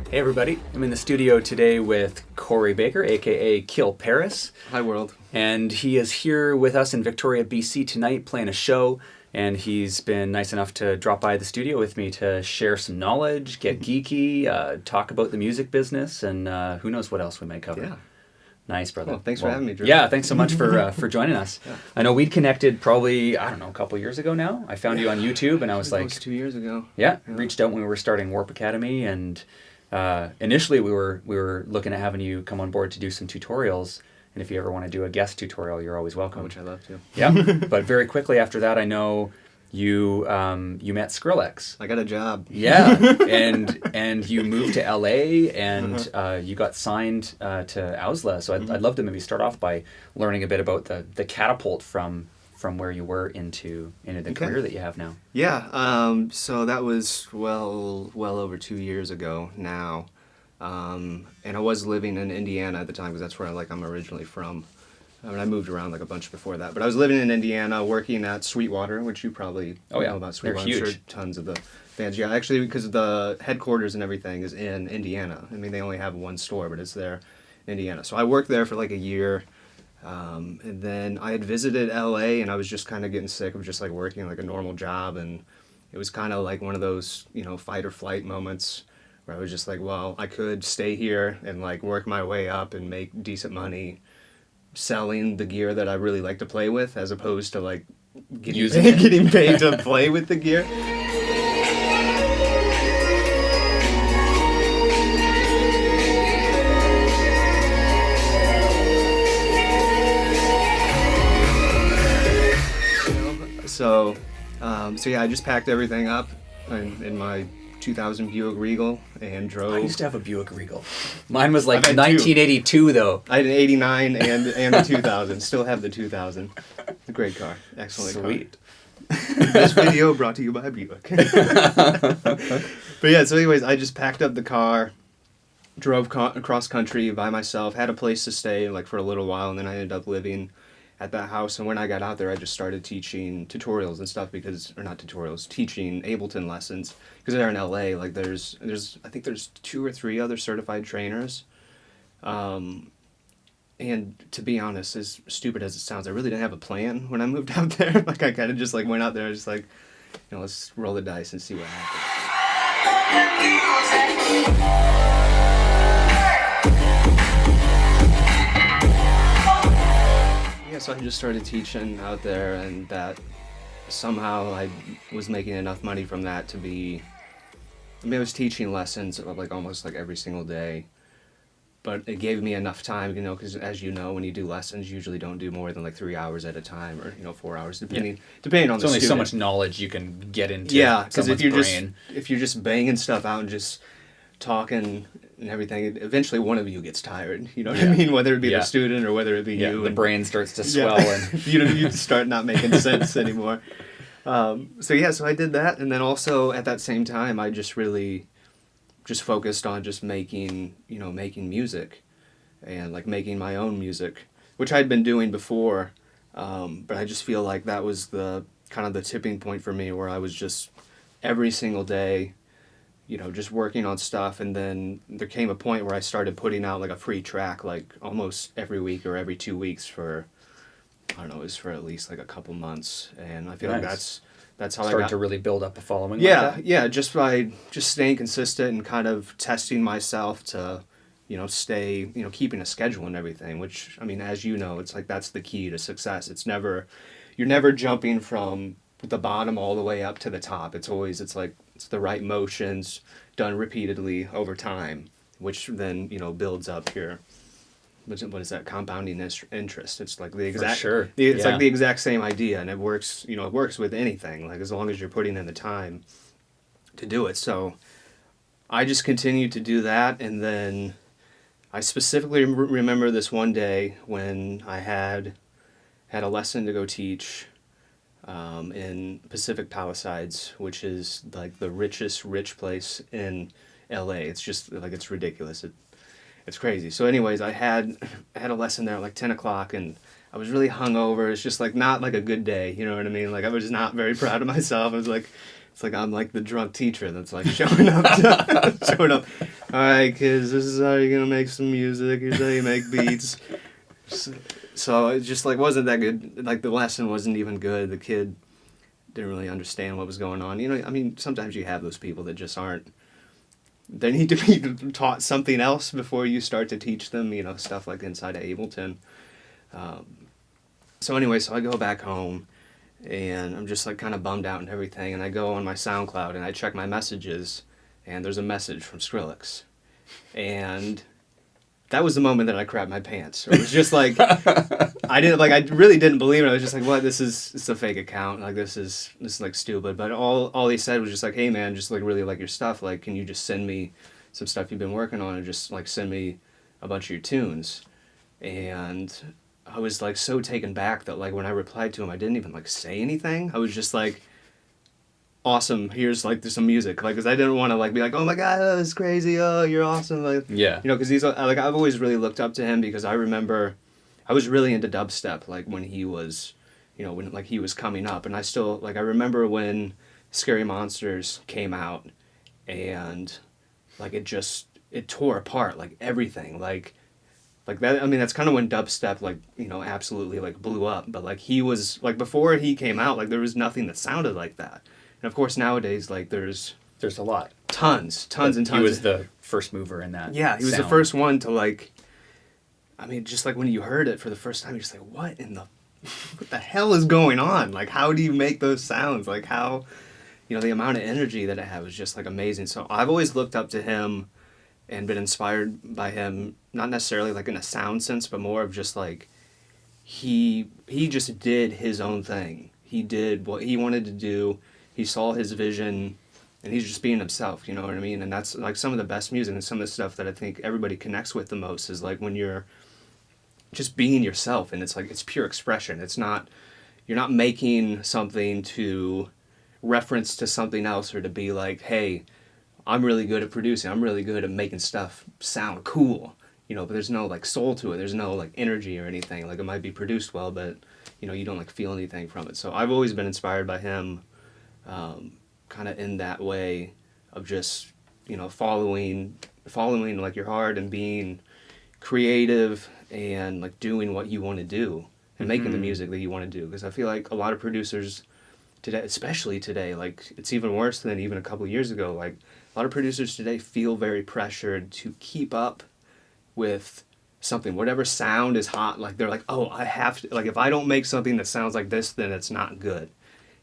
Hey everybody, I'm in the studio today with Corey Baker, aka Kill Paris. Hi world. And he is here with us in Victoria, BC tonight playing a show, and he's been nice enough to drop by the studio with me to share some knowledge, get geeky, talk about the music business, and who knows what else we may cover. Yeah. Nice, brother. Well, thanks for having me, Drew. Yeah, thanks so much for joining us. Yeah. I know we'd connected probably, I don't know, a couple years ago now. I found you on YouTube, and I was like... It was 2 years ago. Yeah, reached out when we were starting Warp Academy, and initially we were looking at having you come on board to do some tutorials, and if you ever want to do a guest tutorial, you're always welcome. Which I love to. Yeah, but very quickly after that, I know you met Skrillex. I got a job. Yeah, and you moved to LA, and you got signed to Owsla. So I'd love to maybe start off by learning a bit about the catapult from where you were into the career that you have now. Yeah, so that was well over 2 years ago now, and I was living in Indiana at the time because that's where I'm originally from. I mean, I moved around a bunch before that, but I was living in Indiana, working at Sweetwater, which you probably know about Sweetwater. They're huge. I'm sure tons of the fans. Yeah, actually, because the headquarters and everything is in Indiana. I mean, they only have one store, but it's there in Indiana. So I worked there for a year. And then I had visited LA, and I was just kind of getting sick of just working a normal job, and it was kind of one of those fight or flight moments where I was just well, I could stay here and work my way up and make decent money selling the gear that I really like to play with, as opposed to getting paid to play with the gear. So yeah, I just packed everything up in my 2000 Buick Regal and drove. I used to have a Buick Regal. Mine was 1982 though. I had an 89 and the 2000. Still have the 2000. It's a great car. Excellent Sweet. Car. This video brought to you by Buick. But yeah, so anyways, I just packed up the car, drove across country by myself, had a place to stay for a little while, and then I ended up living at that house. And when I got out there, I just started teaching tutorials and stuff teaching Ableton lessons, because there in LA, there's I think there's 2 or 3 other certified trainers. And to be honest, as stupid as it sounds, I really didn't have a plan when I moved out there. I kind of just went out there, just let's roll the dice and see what happens. Yeah, so I just started teaching out there, and that somehow I was making enough money from that to be... I was teaching lessons almost every single day, but it gave me enough time, because as you know, when you do lessons, you usually don't do more than 3 hours at a time, or 4 hours, depending on the student. There's only so much knowledge you can get into. Yeah, because if you're just banging stuff out and just talking and everything, eventually one of you gets tired. You know what I mean? Whether it be the student or whether it be you. The brain starts to swell and you start not making sense anymore. So I did that, and then also at that same time, I just really just focused on just making music, and making my own music, which I'd been doing before, but I just feel that was the kind of the tipping point for me, where I was just every single day, just working on stuff. And then there came a point where I started putting out a free track almost every week or every 2 weeks for, I don't know, it was for at least a couple months. And I feel nice. That's how I started to really build up a following. Yeah, just by staying consistent and kind of testing myself to, stay, keeping a schedule and everything, which, as you know, it's that's the key to success. You're never jumping from the bottom all the way up to the top. It's always, it's the right motions done repeatedly over time, which then, builds up your, what is that, compounding interest. It's the exact, for sure. It's the exact same idea, and it works, it works with anything, as long as you're putting in the time to do it. So I just continued to do that, and then I specifically remember this one day when I had a lesson to go teach. in Pacific Palisades, which is like the richest rich place in LA. It's just like it's ridiculous. It's crazy. So anyways, I had a lesson there at like 10 o'clock, and I was really hungover. It's just like not like a good day, you know what I mean? Like I was not very proud of myself. I was like, it's like I'm like the drunk teacher that's like showing up. Showing up. All right, kids, this is how you're gonna make some music. Here's how you make beats. So it just like wasn't that good. Like the lesson wasn't even good. The kid didn't really understand what was going on. You know, I mean, sometimes you have those people that just aren't. They need to be taught something else before you start to teach them, you know, stuff like inside of Ableton. So anyway, so I go back home, and I'm just like kind of bummed out and everything, and I go on my SoundCloud and I check my messages, and there's a message from Skrillex. And that was the moment that I crapped my pants. It was just like, I really didn't believe it. I was just like, what, it's a fake account. Like, this is like stupid. But all he said was just like, hey man, just like really like your stuff. Like, can you just send me some stuff you've been working on, and just like send me a bunch of your tunes? And I was like so taken back that like when I replied to him, I didn't even like say anything. I was just like, awesome, here's like there's some music, like, because I didn't want to like be like, oh my god, that was crazy, oh you're awesome, like, Yeah, you know, because he's like, I've always really looked up to him, because I remember I was really into dubstep like when he was, you know, when like he was coming up, and I still like I remember when Scary Monsters came out, and like it tore apart like everything, like that. I mean, that's kind of when dubstep like, you know, absolutely like blew up, but like he was like, before he came out, like there was nothing that sounded like that. And of course nowadays, like there's a lot. Tons and tons. He was the first mover in that. Yeah, he was sound. the first one to like, I mean, just like when you heard it for the first time, you're just like, what the hell is going on? Like, how do you make those sounds? Like how, you know, the amount of energy that it had was just like amazing. So I've always looked up to him and been inspired by him, not necessarily like in a sound sense, but more of just like, he just did his own thing. He did what he wanted to do. He saw his vision, and he's just being himself, you know what I mean? And that's like some of the best music, and some of the stuff that I think everybody connects with the most is like when you're just being yourself, and it's like, it's pure expression. It's not, you're not making something to reference to something else, or to be like, hey, I'm really good at producing, I'm really good at making stuff sound cool, you know, but there's no like soul to it. There's no like energy or anything. Like it might be produced well, but you know, you don't like feel anything from it. So I've always been inspired by him, kind of in that way of just, you know, following like your heart, and being creative, and like doing what you want to do, and making the music that you want to do. Because I feel like a lot of producers today, especially today, like it's even worse than even a couple years ago. Like a lot of producers today feel very pressured to keep up with something, whatever sound is hot. Like they're like, oh, I have to, like if I don't make something that sounds like this, then it's not good.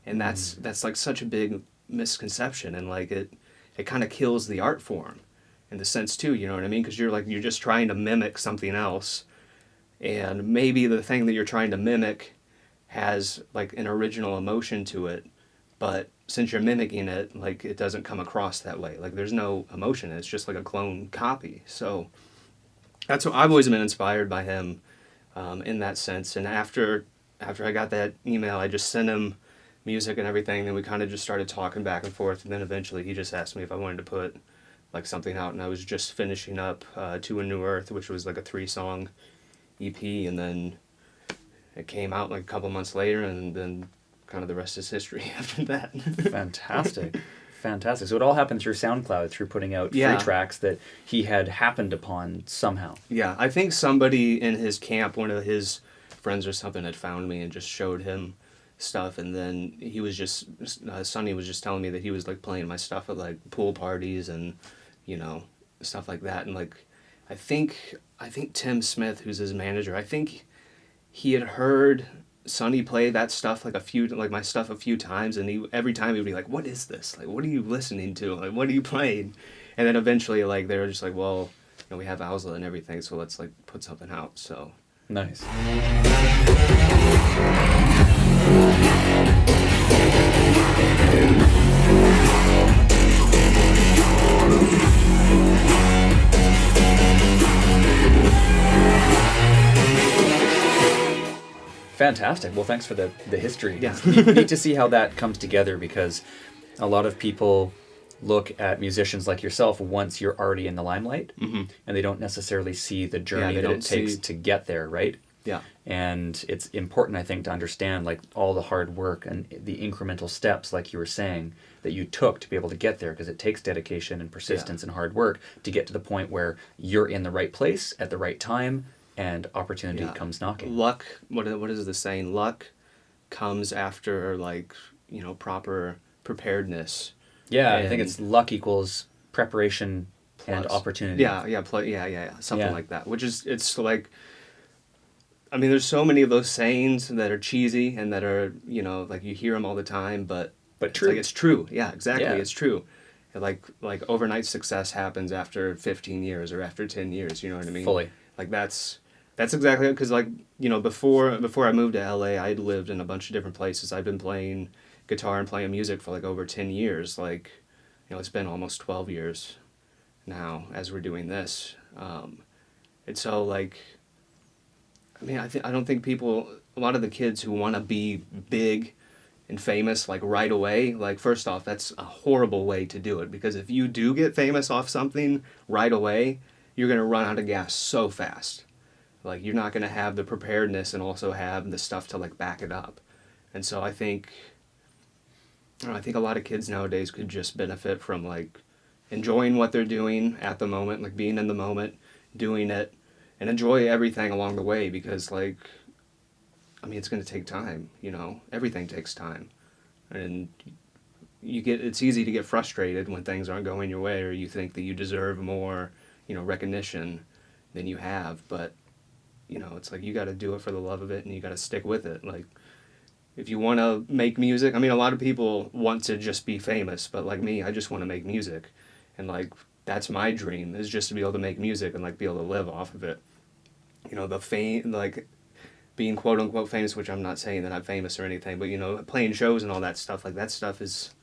And that's like such a big misconception, and like it kind of kills the art form in the sense too, you know what I mean? Because you're just trying to mimic something else, and maybe the thing that you're trying to mimic has like an original emotion to it, but since you're mimicking it, like it doesn't come across that way. Like there's no emotion, it's just like a clone copy. So that's what I've always been inspired by him, in that sense. And after I got that email, I just sent him music and everything, and we kind of just started talking back and forth, and then eventually he just asked me if I wanted to put like something out, and I was just finishing up To a New Earth, which was like a 3-song EP, and then it came out like a couple months later, and then kind of the rest is history after that. Fantastic. So it all happened through SoundCloud, through putting out free tracks that he had happened upon somehow. Yeah, I think somebody in his camp, one of his friends or something, had found me and just showed him stuff, and then he was just Sonny was just telling me that he was like playing my stuff at like pool parties and, you know, stuff like that. And like I think Tim Smith, who's his manager, I think he had heard Sonny play that stuff like my stuff a few times, and every time he would be like, what is this, like what are you listening to, like what are you playing? And then eventually like they were just like, well, you know, we have Owsla and everything, so let's like put something out. So nice. fantastic. Well, thanks for the history. Yeah. It's neat to see how that comes together, because a lot of people look at musicians like yourself once you're already in the limelight, and they don't necessarily see the journey they that it don't takes see- to get there, right? Yeah. And it's important, I think, to understand like all the hard work and the incremental steps, like you were saying, that you took to be able to get there, because it takes dedication and persistence and hard work to get to the point where you're in the right place at the right time and opportunity Yeah. comes knocking. Luck, what is the saying? Luck comes after, like, proper preparedness. Yeah, I think And- it's luck equals preparation and Plus. opportunity. Yeah, something Yeah. like that. Which is, it's like, I mean, there's so many of those sayings that are cheesy and that are, like you hear them all the time, but it's true. like, it's true. Yeah, exactly. Yeah. It's true. And like overnight success happens after 15 years or after 10 years. You know what I mean? Fully. Like that's exactly it. Because, like, before I moved to LA, I'd lived in a bunch of different places. I've been playing guitar and playing music for like over 10 years. Like, it's been almost 12 years now as we're doing this. And so, like, I mean, I don't think a lot of the kids who want to be big and famous, like, right away, like, first off, that's a horrible way to do it, because if you do get famous off something right away, you're going to run out of gas so fast. Like, you're not going to have the preparedness and also have the stuff to, like, back it up. And so I think a lot of kids nowadays could just benefit from, like, enjoying what they're doing at the moment, like, being in the moment, doing it, and enjoy everything along the way, because, like, I mean, it's going to take time, everything takes time. And it's easy to get frustrated when things aren't going your way, or you think that you deserve more, recognition than you have. But, it's like you got to do it for the love of it, and you got to stick with it. Like, if you want to make music, I mean, a lot of people want to just be famous, but like me, I just want to make music. And, like, that's my dream, is just to be able to make music and, like, be able to live off of it. The fame, like, being quote unquote famous, which I'm not saying that I'm famous or anything, but, playing shows and all that stuff, like, that stuff it's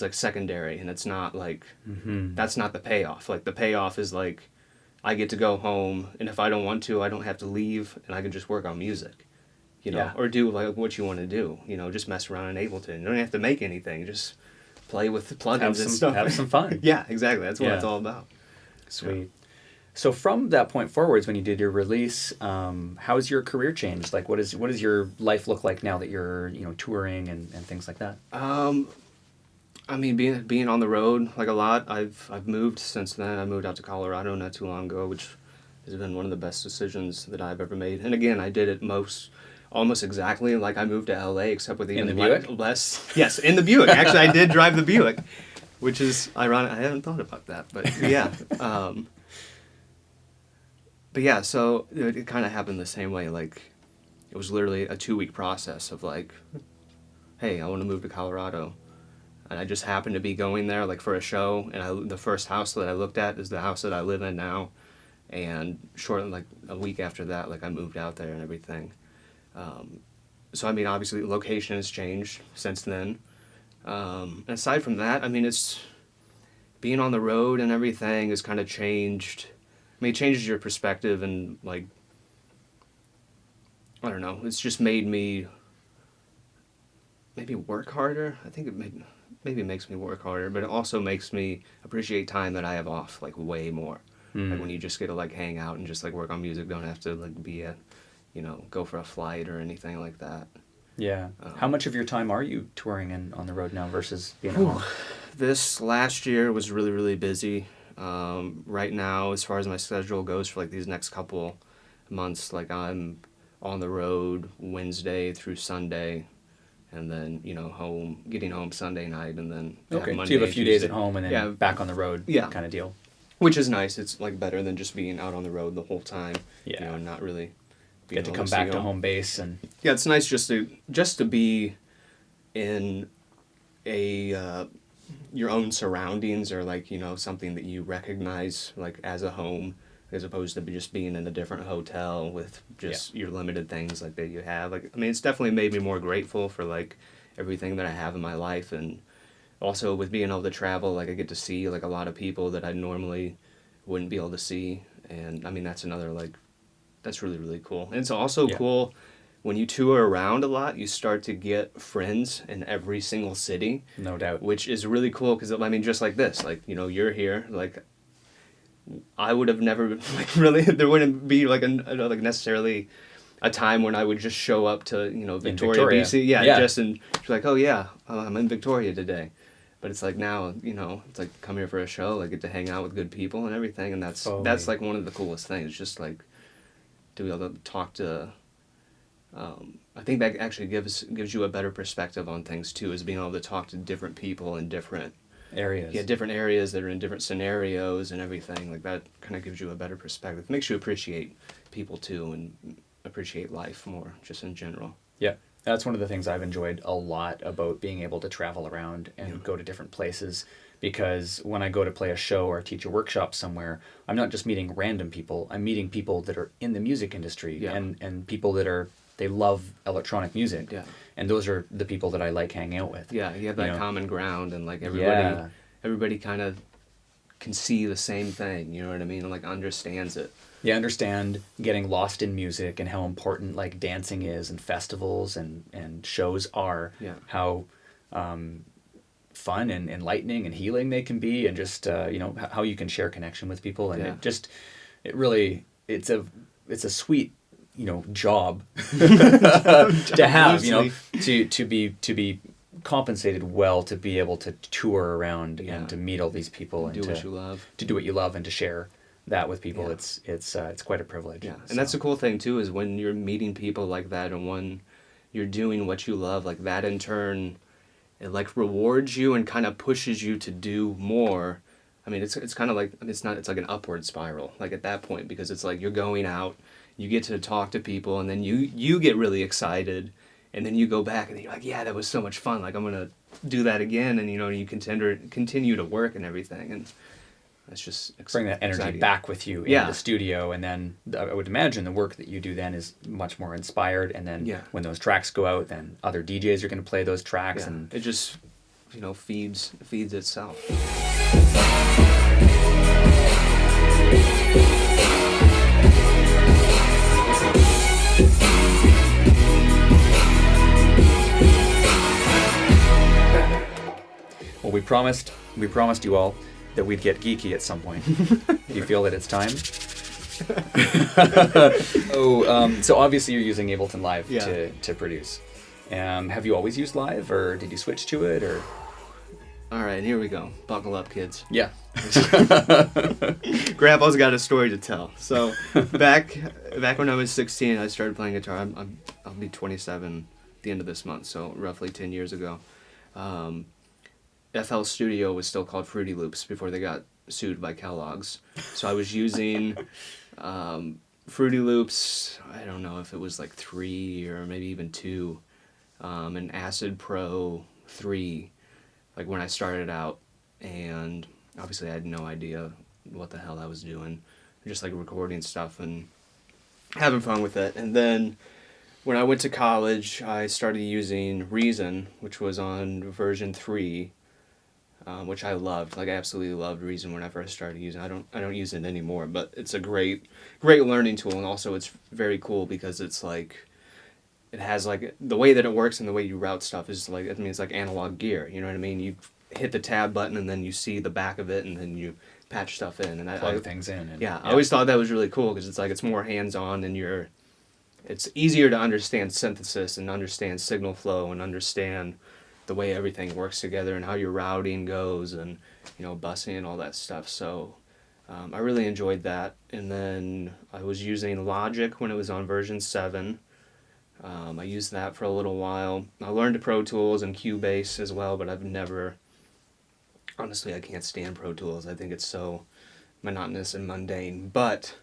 like secondary, and it's not like, that's not the payoff. Like, the payoff is, like, I get to go home, and if I don't want to, I don't have to leave, and I can just work on music, Yeah. or do, like, what you want to do, just mess around in Ableton. You don't have to make anything, just play with the plugins and stuff. Have some fun. Yeah, exactly. That's what Yeah. it's all about. Sweet. Yeah. So from that point forwards, when you did your release, how's your career changed? Like, what does your life look like now that you're touring and things like that? I mean, being on the road, like, a lot. I've moved since then. I moved out to Colorado not too long ago, which has been one of the best decisions that I've ever made. And again, I did it almost exactly like I moved to LA, except with even the Buick? less. Yes, in the Buick. Actually, I did drive the Buick, which is ironic. I haven't thought about that, but yeah. But yeah, so it kind of happened the same way. Like, it was literally a 2-week process of, like, hey, I want to move to Colorado. And I just happened to be going there, like, for a show, and the first house that I looked at is the house that I live in now. And shortly, like, a week after that, like, I moved out there and everything. So, I mean, obviously, location has changed since then. And aside from that, I mean, it's being on the road and everything has kind of changed. I mean, it changes your perspective, and, like, I don't know, it's just made me maybe work harder. I think maybe it makes me work harder, but it also makes me appreciate time that I have off, like, way more. Like, when you just get to, like, hang out and just, like, work on music, don't have to, like, go for a flight or anything like that. Yeah. How much of your time are you touring and on the road now versus being at home? This last year was really, really busy. Right now, as far as my schedule goes for, like, these next couple months, like, I'm on the road Wednesday through Sunday, and then, getting home Sunday night, and then Okay, Monday, so you have a few days Tuesday. at home and then back on the road kind of deal. Which is nice. It's, like, better than just being out on the road the whole time. Yeah. And not really Get to come back to home base. And yeah, it's nice just to be in your own surroundings, or, like, something that you recognize, like, as a home, as opposed to just being in a different hotel with just your limited things, like, that you have. Like, I mean, it's definitely made me more grateful for, like, everything that I have in my life. And also with being able to travel, like, I get to see, like, a lot of people that I normally wouldn't be able to see. And I mean, that's another, like, that's really, really cool. And it's also cool when you tour around a lot, you start to get friends in every single city. No doubt. Which is really cool because, I mean, just like this, like, you know, you're here, like, I would have never, like, really, there wouldn't be, like, like necessarily a time when I would just show up to, you know, Victoria. BC. Yeah, just, and she's like, oh, yeah, I'm in Victoria today. But it's like now, you know, it's like come here for a show, like get to hang out with good people and everything, and that's like one of the coolest things, just like to be able to talk to, I think that actually gives you a better perspective on things too, is being able to talk to different people in different areas. Yeah, different areas that are in different scenarios and everything. Like that kind of gives you a better perspective. It makes you appreciate people too and appreciate life more, just in general. Yeah, that's one of the things I've enjoyed a lot about being able to travel around and go to different places. Because when I go to play a show or teach a workshop somewhere, I'm not just meeting random people. I'm meeting people that are in the music industry and people that they love electronic music. Yeah. And those are the people that I like hanging out with. Yeah, you have that common ground, and like everybody kind of can see the same thing, you know what I mean? And like understands it. Yeah, understand getting lost in music and how important like dancing is and festivals and shows are. Yeah. How fun and enlightening and healing they can be, and just you know, how you can share connection with people, and it's a sweet, you know, job to have, you know, to be compensated well to be able to tour around and to meet all these people and do what you love, to do what you love and to share that with people. It's quite a privilege. Yeah, and that's the cool thing too, is when you're meeting people like that and when you're doing what you love, like that in turn, it like rewards you and kind of pushes you to do more. I mean, it's kind of like, it's like an upward spiral, like at that point, because it's like you're going out, you get to talk to people, and then you get really excited, and then you go back and you're like, yeah, that was so much fun, like I'm gonna do that again, and you know, you continue to work and everything, and that's just bring that energy exciting. Back with you in the studio, and then I would imagine the work that you do then is much more inspired, and then when those tracks go out, then other DJs are going to play those tracks, and it just, you know, feeds itself. Well, we promised you all that we'd get geeky at some point. Do you feel that it's time? So obviously you're using Ableton Live to produce. Have you always used Live, or did you switch to it, or? All right, here we go. Buckle up, kids. Yeah. Grandpa's got a story to tell. So back when I was 16, I started playing guitar. I'll be 27 at the end of this month, so roughly 10 years ago. FL Studio was still called Fruity Loops before they got sued by Kellogg's. So I was using Fruity Loops, I don't know if it was like 3 or maybe even 2, an Acid Pro 3, like when I started out, and obviously I had no idea what the hell I was doing, just like recording stuff and having fun with it. And then when I went to college, I started using Reason, which was on version 3, which I loved. Like I absolutely loved Reason when I first started using it. I don't use it anymore, but it's a great learning tool, and also it's very cool because it's like, it has like, the way that it works and the way you route stuff is like, I mean, it's like analog gear, you know what I mean? You hit the tab button and then you see the back of it, and then you patch stuff in, and plug things in. And, I always thought that was really cool because it's like, it's more hands-on, and it's easier to understand synthesis and understand signal flow and understand the way everything works together and how your routing goes, and, you know, busing and all that stuff. So I really enjoyed that. And then I was using Logic when it was on version 7. I used that for a little while. I learned Pro Tools and Cubase as well, but I've never, honestly, I can't stand Pro Tools. I think it's so monotonous and mundane. But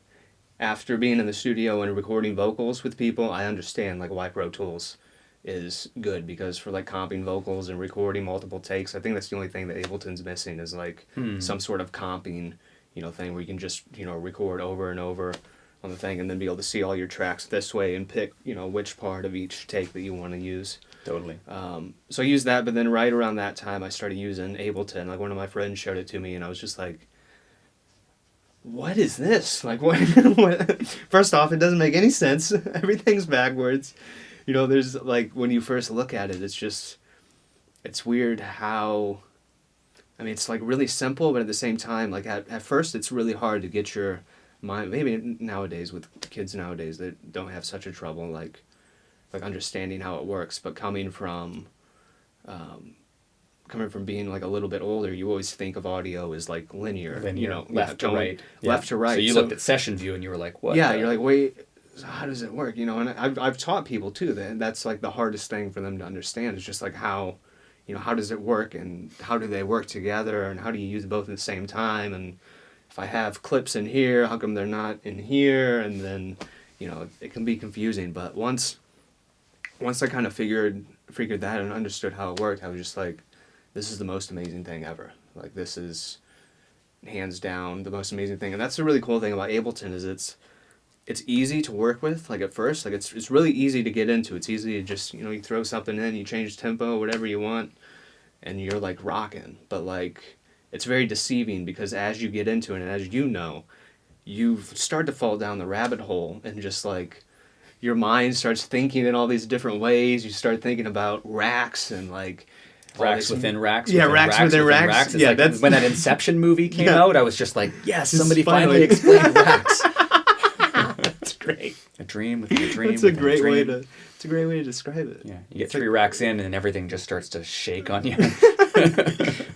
after being in the studio and recording vocals with people, I understand like why Pro Tools is good, because for like comping vocals and recording multiple takes, I think that's the only thing that Ableton's missing, is like some sort of comping, you know, thing where you can just, you know, record over and over on the thing and then be able to see all your tracks this way and pick, you know, which part of each take that you want to use. Totally. So I used that, but then right around that time I started using Ableton. Like one of my friends showed it to me, and I was just like, what is this? Like, what? First off, it doesn't make any sense. Everything's backwards. You know, there's like, when you first look at it, it's weird how, I mean, it's like really simple, but at the same time, like at first it's really hard to get your mind, maybe nowadays with kids nowadays that don't have such a trouble, like understanding how it works, but coming from being like a little bit older, you always think of audio as like linear, you know, left to right. Left to right. So you looked at session view and you were like, what? Yeah, you're like, wait, so how does it work? You know, and I've taught people too that that's like the hardest thing for them to understand is just like how, you know, how does it work and how do they work together and how do you use both at the same time, and if I have clips in here, how come they're not in here? And then, you know, it can be confusing, but once I kind of figured that and understood how it worked, I was just like, this is the most amazing thing ever. Like, this is hands down the most amazing thing. And that's the really cool thing about Ableton is it's easy to work with. Like at first, like it's really easy to get into. It's easy to just, you know, you throw something in, you change tempo, whatever you want, and you're like rocking. But like, it's very deceiving because as you get into it and as you know, you start to fall down the rabbit hole and just like, your mind starts thinking in all these different ways. You start thinking about racks and like, racks within racks. Yeah, racks within racks. Yeah, like that's when that Inception movie came out. I was just like, yes, Just somebody finally explained racks. That's great. A dream within a dream. It's a within great dream. way to. It's a great way to describe it. Yeah, you get 3 racks in, and everything just starts to shake on you.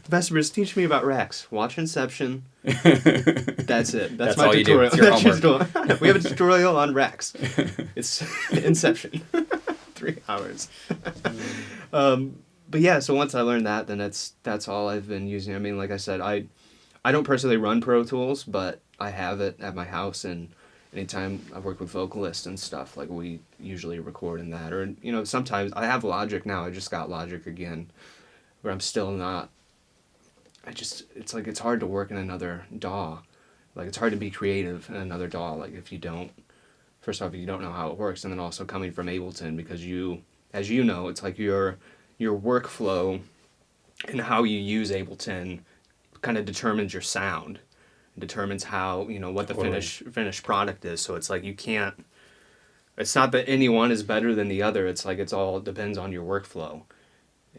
Vespers, teach me about racks. Watch Inception. That's it. That's my all tutorial. You do. It's your homework. We have a tutorial on racks. It's Inception. 3 hours. But yeah, so once I learned that, then that's all I've been using. I mean, like I said, I don't personally run Pro Tools, but I have it at my house, and anytime I've worked with vocalists and stuff, like we usually record in that. Or, you know, sometimes I have Logic now. I just got Logic again, where I'm still not. It's like it's hard to work in another DAW. Like it's hard to be creative in another DAW. Like if you don't, first off, if you don't know how it works, and then also coming from Ableton, because you, as you know, it's like your workflow and how you use Ableton kind of determines your sound. It determines how, you know, what the finished product is. So it's like you can't, it's not that any one is better than the other. It's like it's all depends on your workflow.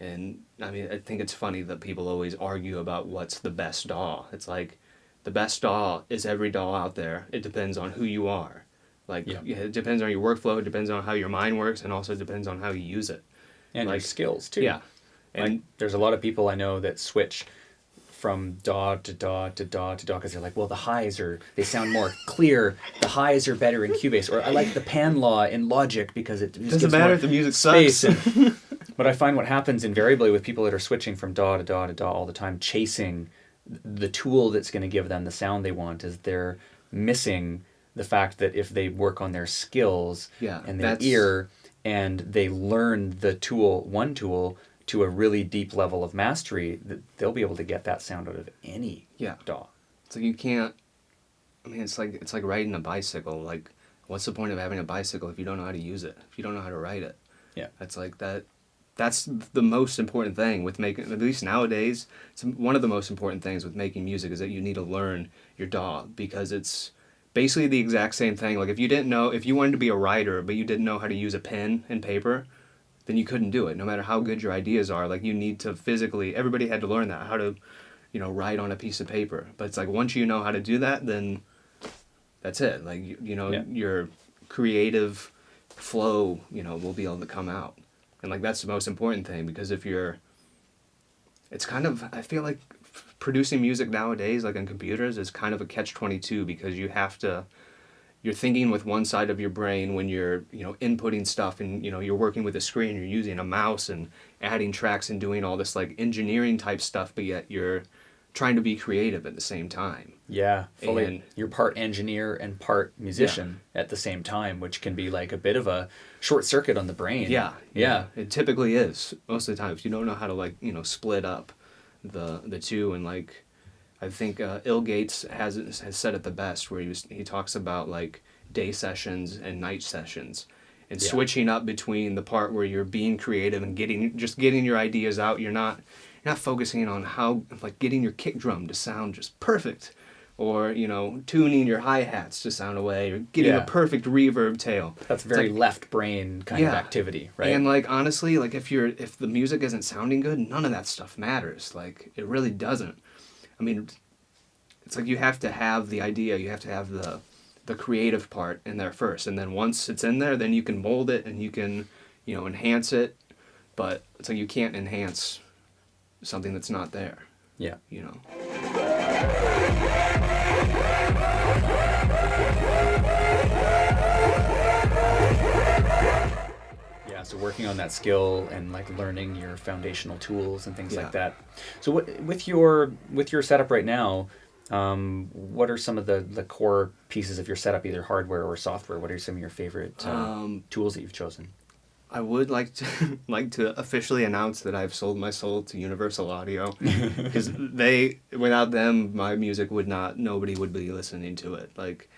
And I mean, I think it's funny that people always argue about what's the best DAW. It's like the best DAW is every DAW out there. It depends on who you are. Like it depends on your workflow. It depends on how your mind works, and also depends on how you use it. And like, your skills too. Yeah. And like, there's a lot of people I know that switch from DAW to DAW to DAW to DAW because they're like, well, the highs they sound more clear. The highs are better in Cubase, or I like the pan law in Logic because it just doesn't matter if the music space. sucks. But I find what happens invariably with people that are switching from DAW to DAW to DAW all the time, chasing the tool that's going to give them the sound they want, is they're missing the fact that if they work on their skills and their ear, and they learn one tool to a really deep level of mastery, that they'll be able to get that sound out of any DAW. So you can't. I mean, it's like riding a bicycle. Like, what's the point of having a bicycle if you don't know how to use it? If you don't know how to ride it? Yeah, it's like that. That's the most important thing with making. At least nowadays, it's one of the most important things with making music is that you need to learn your DAW, because it's basically the exact same thing. Like if you wanted to be a writer, but you didn't know how to use a pen and paper, then you couldn't do it. No matter how good your ideas are, like you need to physically. Everybody had to learn that, how to, you know, write on a piece of paper. But it's like once you know how to do that, then that's it. Like your creative flow, you know, will be able to come out. And like that's the most important thing, because if it's kind of, I feel like producing music nowadays, like on computers, is kind of a catch-22, because you're thinking with one side of your brain when you're, you know, inputting stuff, and, you know, you're working with a screen, you're using a mouse and adding tracks and doing all this like engineering type stuff, but yet you're trying to be creative at the same time. Yeah, fully. And you're part engineer and part musician at the same time, which can be like a bit of a short circuit on the brain. Yeah. It typically is most of the time if you don't know how to, like, you know, split up the two. And like I think Ill Gates has said it the best, where he talks about like day sessions and night sessions, and switching up between the part where you're being creative and getting your ideas out. You're not focusing on how, like, getting your kick drum to sound just perfect, or, you know, tuning your hi-hats to sound away, or getting a perfect reverb tail. That's very like, left brain kind of activity, right? And like honestly, like if the music isn't sounding good, none of that stuff matters. Like it really doesn't. I mean, it's like you have to have the idea, you have to have the creative part in there first, and then once it's in there, then you can mold it and you can, you know, enhance it. But it's like you can't enhance something that's not there. Yeah. You know. Yeah, so working on that skill and like learning your foundational tools and things like that. So with your setup right now, what are some of the core pieces of your setup, either hardware or software? What are some of your favorite tools that you've chosen? I would like to officially announce that I've sold my soul to Universal Audio, because without them, my music nobody would be listening to it. Like,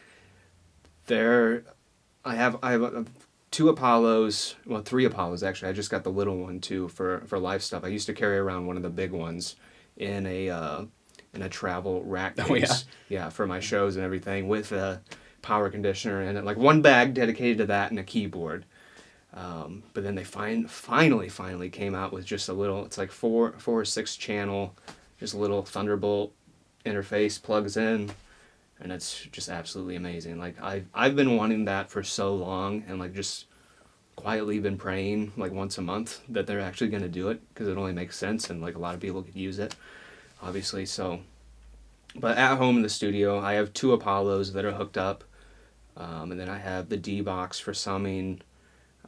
I have two Apollos, well, three Apollos actually. I just got the little one too for live stuff. I used to carry around one of the big ones in a travel rack case. Oh, yeah, for my shows and everything, with a power conditioner and like one bag dedicated to that and a keyboard. But then they finally came out with just a little, it's like four or six channel, just a little Thunderbolt interface, plugs in, and it's just absolutely amazing. Like I've been wanting that for so long, and like just quietly been praying like once a month that they're actually going to do it, because it only makes sense and like a lot of people could use it, obviously. So, but at home in the studio, I have two Apollos that are hooked up, and then I have the D box for summing.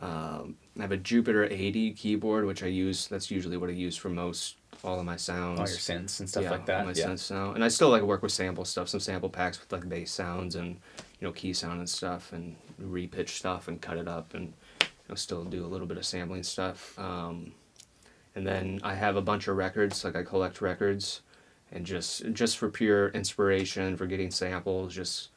I have a Jupiter 80 keyboard, which I use. That's usually what I use for all of my sounds. All your synths and stuff like that. All my synths now. And I still like work with sample stuff, some sample packs with like bass sounds and, you know, key sound and stuff, and repitch stuff and cut it up, and, you know, still do a little bit of sampling stuff. And then I have a bunch of records, like I collect records, and just for pure inspiration, for getting samples, just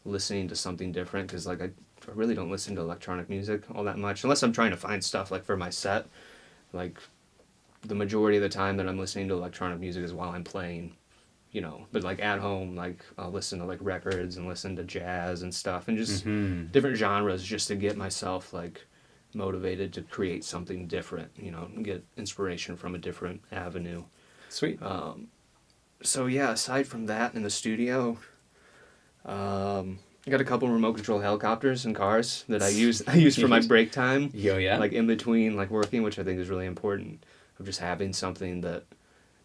listening to something different, because like I really don't listen to electronic music all that much, unless I'm trying to find stuff like for my set. Like the majority of the time that I'm listening to electronic music is while I'm playing, you know. But like at home, like I'll listen to like records and listen to jazz and stuff, and just different genres, just to get myself like motivated to create something different, you know, and get inspiration from a different avenue. Sweet. So yeah, aside from that, in the studio, I got a couple remote control helicopters and cars that I use for my break time. Yeah. Like in between like working, which I think is really important, of just having something that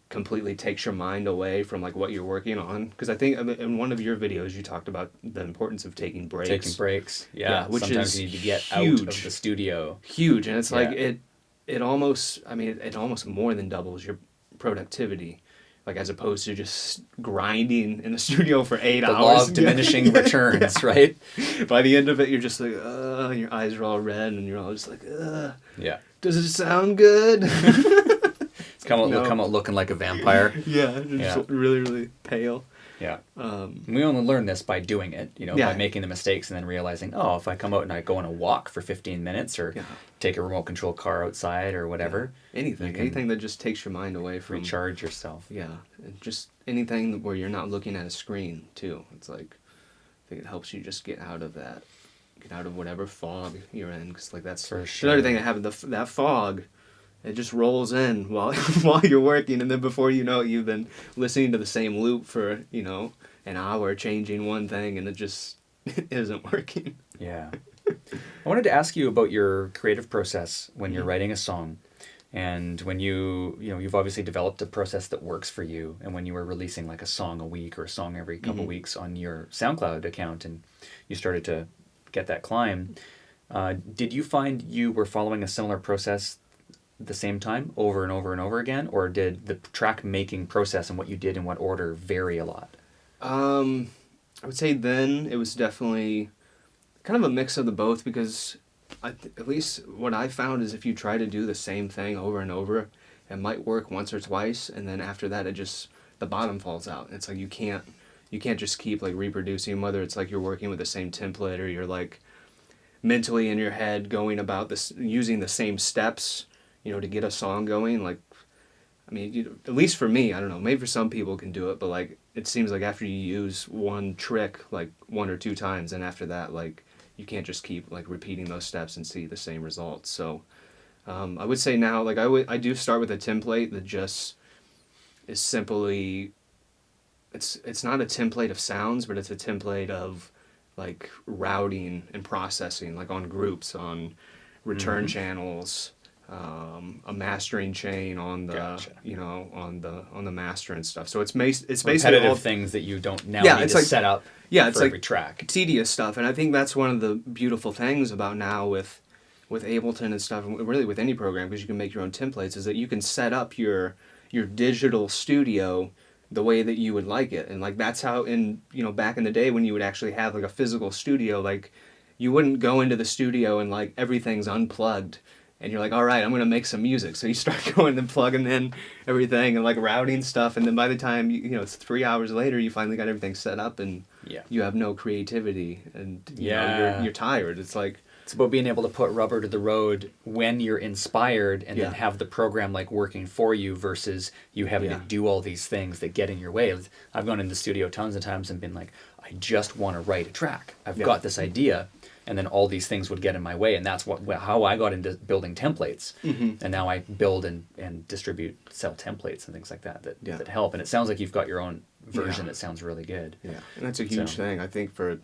completely takes your mind away from like what you're working on. Because I think in one of your videos you talked about the importance of taking breaks. Taking breaks, yeah. Which sometimes is you need to get huge. out of the studio. Huge, and it's like it almost more than doubles your productivity. Like, as opposed to just grinding in the studio for 8 hours. The law of diminishing returns, right? By the end of it, you're just like, and your eyes are all red, and you're all just like, yeah. Does it sound good? It's come out looking like a vampire. Yeah, just really, really pale. Yeah. We only learn this by doing it, you know, by making the mistakes and then realizing, oh, if I come out and I go on a walk for 15 minutes or take a remote control car outside or whatever. Anything that just takes your mind away from... Recharge yourself. Yeah. And just anything where you're not looking at a screen, too. It's like, I think it helps you just get out of that, get out of whatever fog you're in. Because, like, that's for sure. Another thing that happened, that fog... It just rolls in while you're working, and then before you know it, you've been listening to the same loop for, you know, an hour, changing one thing, and it just isn't working. Yeah. I wanted to ask you about your creative process when you're writing a song, and when you've obviously developed a process that works for you, and when you were releasing like a song a week or a song every couple weeks on your SoundCloud account, and you started to get that climb, did you find you were following a similar process the same time over and over and over again, or did the track making process and what you did in what order vary a lot? I would say then it was definitely kind of a mix of the both, because at least what I found is if you try to do the same thing over and over, it might work once or twice, and then after that the bottom falls out. It's like you can't just keep like reproducing, whether it's like you're working with the same template or you're like mentally in your head going about this, using the same steps, you know, to get a song going. Like, I mean, at least for me, I don't know, maybe for some people can do it, but like it seems like after you use one trick like 1 or 2 times, and after that, like you can't just keep like repeating those steps and see the same results. So I would say now, like I do start with a template that just is simply, it's not a template of sounds, but it's a template of like routing and processing, like on groups, on return channels, a mastering chain on the Gotcha. on the master and stuff. So it's basically Repetitive all things that you don't now Yeah, need it's to like- set up yeah, it's for like every track. tedious stuff, and I think that's one of the beautiful things about now with Ableton and stuff, and really with any program, because you can make your own templates, is that you can set up your digital studio the way that you would like it. And like that's how, in back in the day when you would actually have like a physical studio, like you wouldn't go into the studio and like everything's unplugged and you're like, all right, I'm gonna make some music. So you start going and plugging in everything and like routing stuff, and then by the time it's 3 hours later, you finally got everything set up, and Yeah. you have no creativity, and Yeah. you're tired. It's like, It's about being able to put rubber to the road when you're inspired, and then Yeah. have the program like working for you versus you having Yeah. to do all these things that get in your way. I've gone in the studio tons of times and been like, I just want to write a track. I've Yeah. got this idea, and then all these things would get in my way, and that's how I got into building templates. And now I build and distribute, sell templates and things like that Yeah. that help. And it sounds like you've got your own version Yeah. that sounds really good. yeah, and that's a huge So- thing, I think, for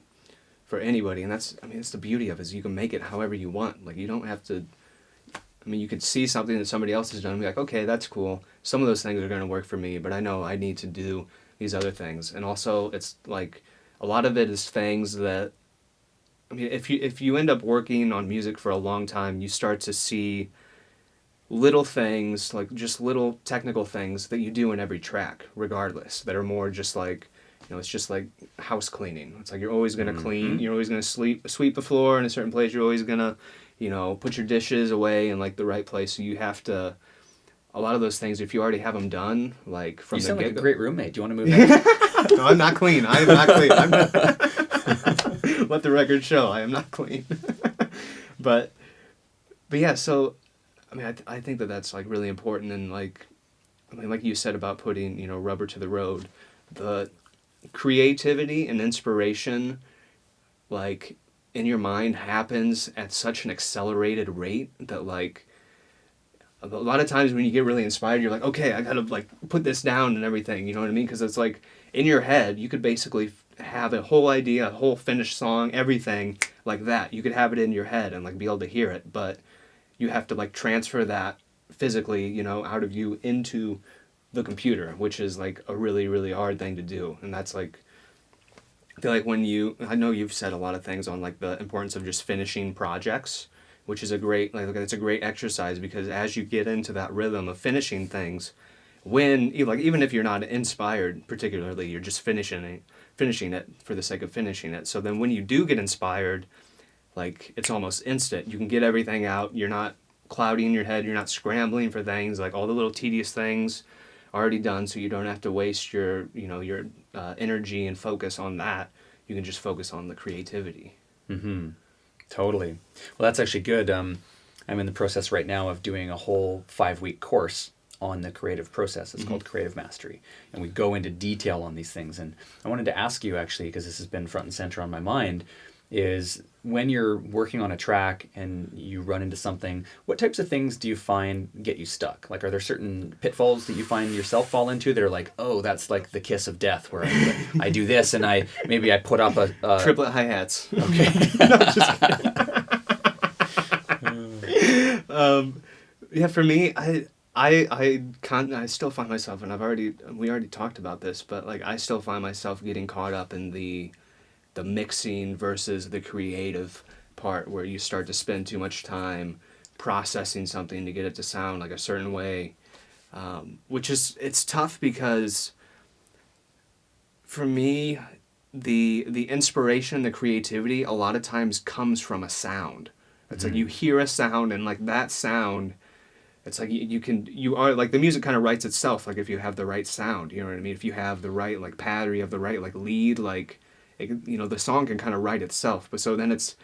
anybody. And that's the beauty of it, is you can make it however you want. Like you don't have to, you could see something that somebody else has done and be like, okay, that's cool. Some of those things are going to work for me, but I know I need to do these other things. And also it's like a lot of it is things that, if you end up working on music for a long time, you start to see little things, like just little technical things that you do in every track, regardless, that are more just like, it's just like house cleaning. It's like you're always going to clean, you're always going to sweep the floor in a certain place, you're always going to, put your dishes away in like the right place. So you have to, a lot of those things, if you already have them done, like from You the sound like a get-go. great roommate. Do you want to move in? No, I'm not clean. I am not clean. I'm not. Let the record show. I am not clean. but yeah. So, I think that's like really important, and like you said about putting rubber to the road, the creativity and inspiration, like in your mind, happens at such an accelerated rate that like a lot of times when you get really inspired, you're like, okay, I gotta like put this down and everything. You know what I mean? Because it's like in your head, you could basically have a whole idea, a whole finished song, everything like that. You could have it in your head and like be able to hear it, but you have to like transfer that physically, out of you into the computer, which is like a really, really hard thing to do. And that's like, I feel like I know you've said a lot of things on like the importance of just finishing projects, which is it's a great exercise, because as you get into that rhythm of finishing things, when even if you're not inspired particularly, you're just finishing it for the sake of finishing it. So then when you do get inspired, like it's almost instant. You can get everything out. You're not clouding your head. You're not scrambling for things. Like all the little tedious things are already done, so you don't have to waste your energy and focus on that. You can just focus on the creativity. Totally. Well, that's actually good. I'm in the process right now of doing a whole 5-week course on the creative process. It's called Creative Mastery. And we go into detail on these things. And I wanted to ask you, actually, because this has been front and center on my mind, is when you're working on a track and you run into something, what types of things do you find get you stuck? Like, are there certain pitfalls that you find yourself fall into that are like, oh, that's like the kiss of death, where I do this and I put up a Triplet hi-hats. Okay. No, just kidding. Yeah, for me, I still find myself, and we already talked about this, but like I still find myself getting caught up in the mixing versus the creative part, where you start to spend too much time processing something to get it to sound like a certain way, which it's tough, because for me, the inspiration, the creativity, a lot of times comes from a sound. It's like you hear a sound, and like that sound, it's like you are like the music kind of writes itself. Like if you have the right sound, you know what I mean? If you have the right like pad, or you have the right like lead, like the song can kind of write itself. But so then it's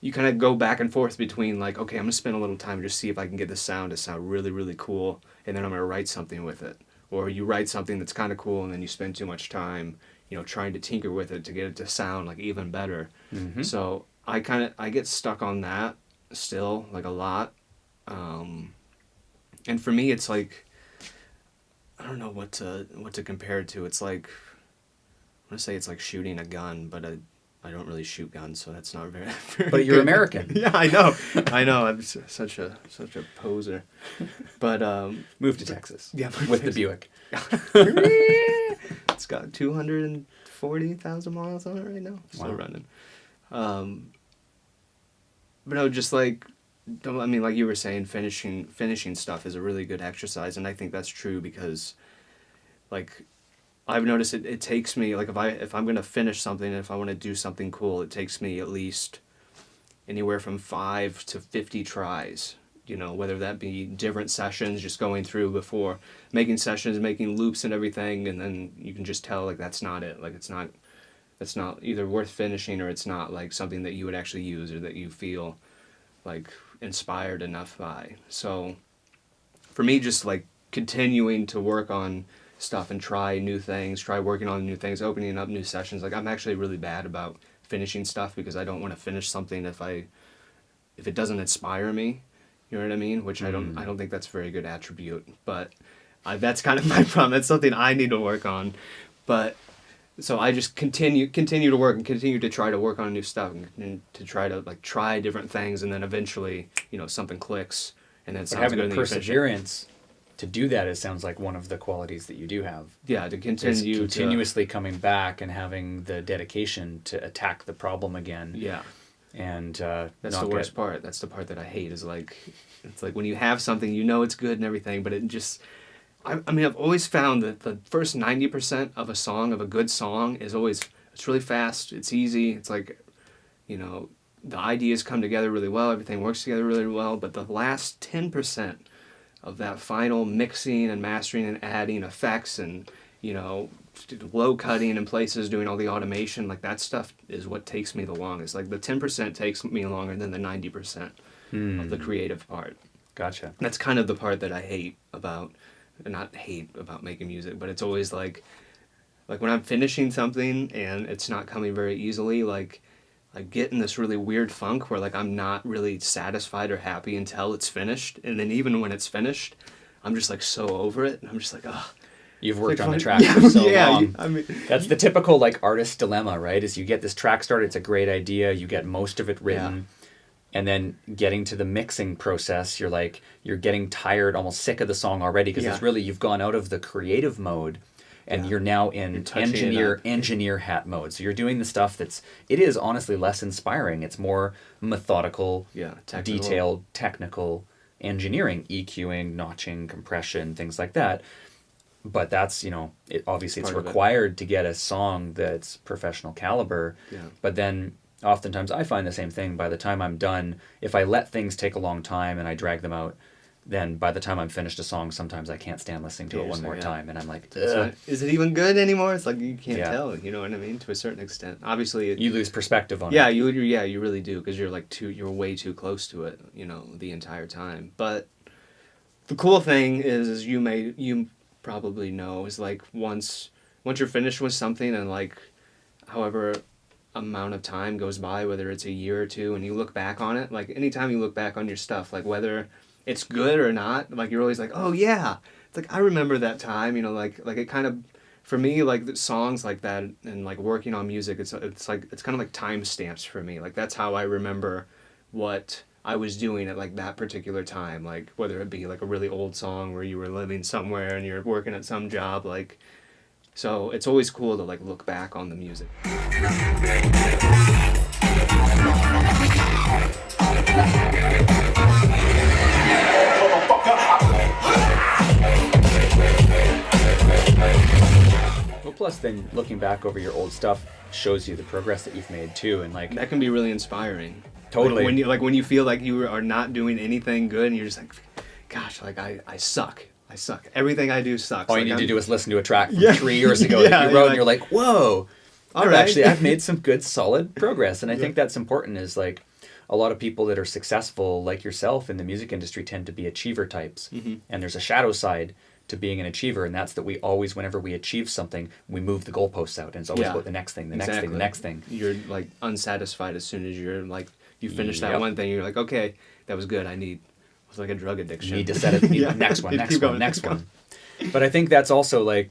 you kind of go back and forth between like, okay, I'm gonna spend a little time just see if I can get the sound to sound really, really cool, and then I'm gonna write something with it. Or you write something that's kind of cool, and then you spend too much time, trying to tinker with it to get it to sound like even better. Mm-hmm. So I get stuck on that still, like, a lot. And for me, it's like, I don't know what to compare it to. It's like, I want to say it's like shooting a gun, but I don't really shoot guns, so that's not very But you're good. American. Yeah, I know. I'm such a poser. But Move to Texas. Yeah, with the Buick. It's got 240,000 miles on it right now. Still running. But no, just like, I mean, like you were saying, finishing stuff is a really good exercise, and I think that's true because, like, I've noticed it takes me, like, if I'm gonna finish something, if I want to do something cool, it takes me at least anywhere from 5 to 50 tries. Whether that be different sessions, just going through before making sessions, making loops and everything, and then you can just tell, like, that's not it. Like, it's not either worth finishing, or it's not like something that you would actually use or that you feel like inspired enough by. So for me, just like continuing to work on stuff and try new things, try working on new things, opening up new sessions. Like, I'm actually really bad about finishing stuff because I don't want to finish something if it doesn't inspire me. You know what I mean? Which I don't think that's a very good attribute, but that's kind of my problem. That's something I need to work on. But so I just continue to work and continue to try to work on new stuff and to try to, like, try different things, and then eventually, something clicks, and then it sounds having good. the perseverance to do that, it sounds like one of the qualities that you do have. Yeah, to continue continuously coming back and having the dedication to attack the problem again. Yeah. And that's the worst part. That's the part that I hate, is like, it's like when you have something, it's good and everything, but it just, I mean, I've always found that the first 90% of a good song is always, it's really fast, it's easy, it's like, the ideas come together really well, everything works together really well, but the last 10% of that final mixing and mastering and adding effects and, low cutting in places, doing all the automation, like, that stuff is what takes me the longest. Like, the 10% takes me longer than the 90% of the creative part. Gotcha. That's kind of the part that I not hate about making music, but it's always like when I'm finishing something and it's not coming very easily, like, I get in this really weird funk where, like, I'm not really satisfied or happy until it's finished, and then even when it's finished, I'm just, like, so over it, and I'm just like, ugh. You've worked on the track for so long. I mean, that's the typical, like, artist dilemma, right? Is you get this track started, it's a great idea, you get most of it written, and then getting to the mixing process, you're getting tired, almost sick of the song already, because it's really, you've gone out of the creative mode, and you're now in engineer hat mode. So you're doing the stuff it is honestly less inspiring. It's more methodical, detailed, technical engineering, EQing, notching, compression, things like that. But that's, obviously it's required to get a song that's professional caliber. Yeah. But then oftentimes I find the same thing. By the time I'm done, if I let things take a long time and I drag them out, then by the time I'm finished a song, sometimes I can't stand listening to it one more time. And I'm like, is it even good anymore? It's like, you can't tell, you know what I mean? To a certain extent. Obviously, you lose perspective on it. Yeah, you really do, because you're you're way too close to it, the entire time. But the cool thing is you probably know, is like once you're finished with something, and like however amount of time goes by, whether it's a year or two, and you look back on it, like anytime you look back on your stuff, like whether it's good or not, like you're always like, oh yeah, it's like, I remember that time, like it kind of, for me, like the songs like that and like working on music, it's kind of like timestamps for me. Like, that's how I remember what I was doing at like that particular time, like whether it be like a really old song where you were living somewhere and you're working at some job, like, so it's always cool to like look back on the music. Well, plus then looking back over your old stuff shows you the progress that you've made too, and like that can be really inspiring. Totally. When you feel like you are not doing anything good, and you're just like, gosh, like I suck. I suck. Everything I do sucks. All you need to do is listen to a track from 3 years ago that you wrote, and you're like, whoa. I've made some good, solid progress. And I think that's important, is like, a lot of people that are successful, like yourself in the music industry, tend to be achiever types. And there's a shadow side to being an achiever, and that's that we always, whenever we achieve something, we move the goalposts out, and it's always about the next thing, the next thing, the next thing. You're like unsatisfied as soon as you're like, you finish that one thing, you're like, okay, that was good. It's like a drug addiction. You need to set it, next one, next one. But I think that's also like,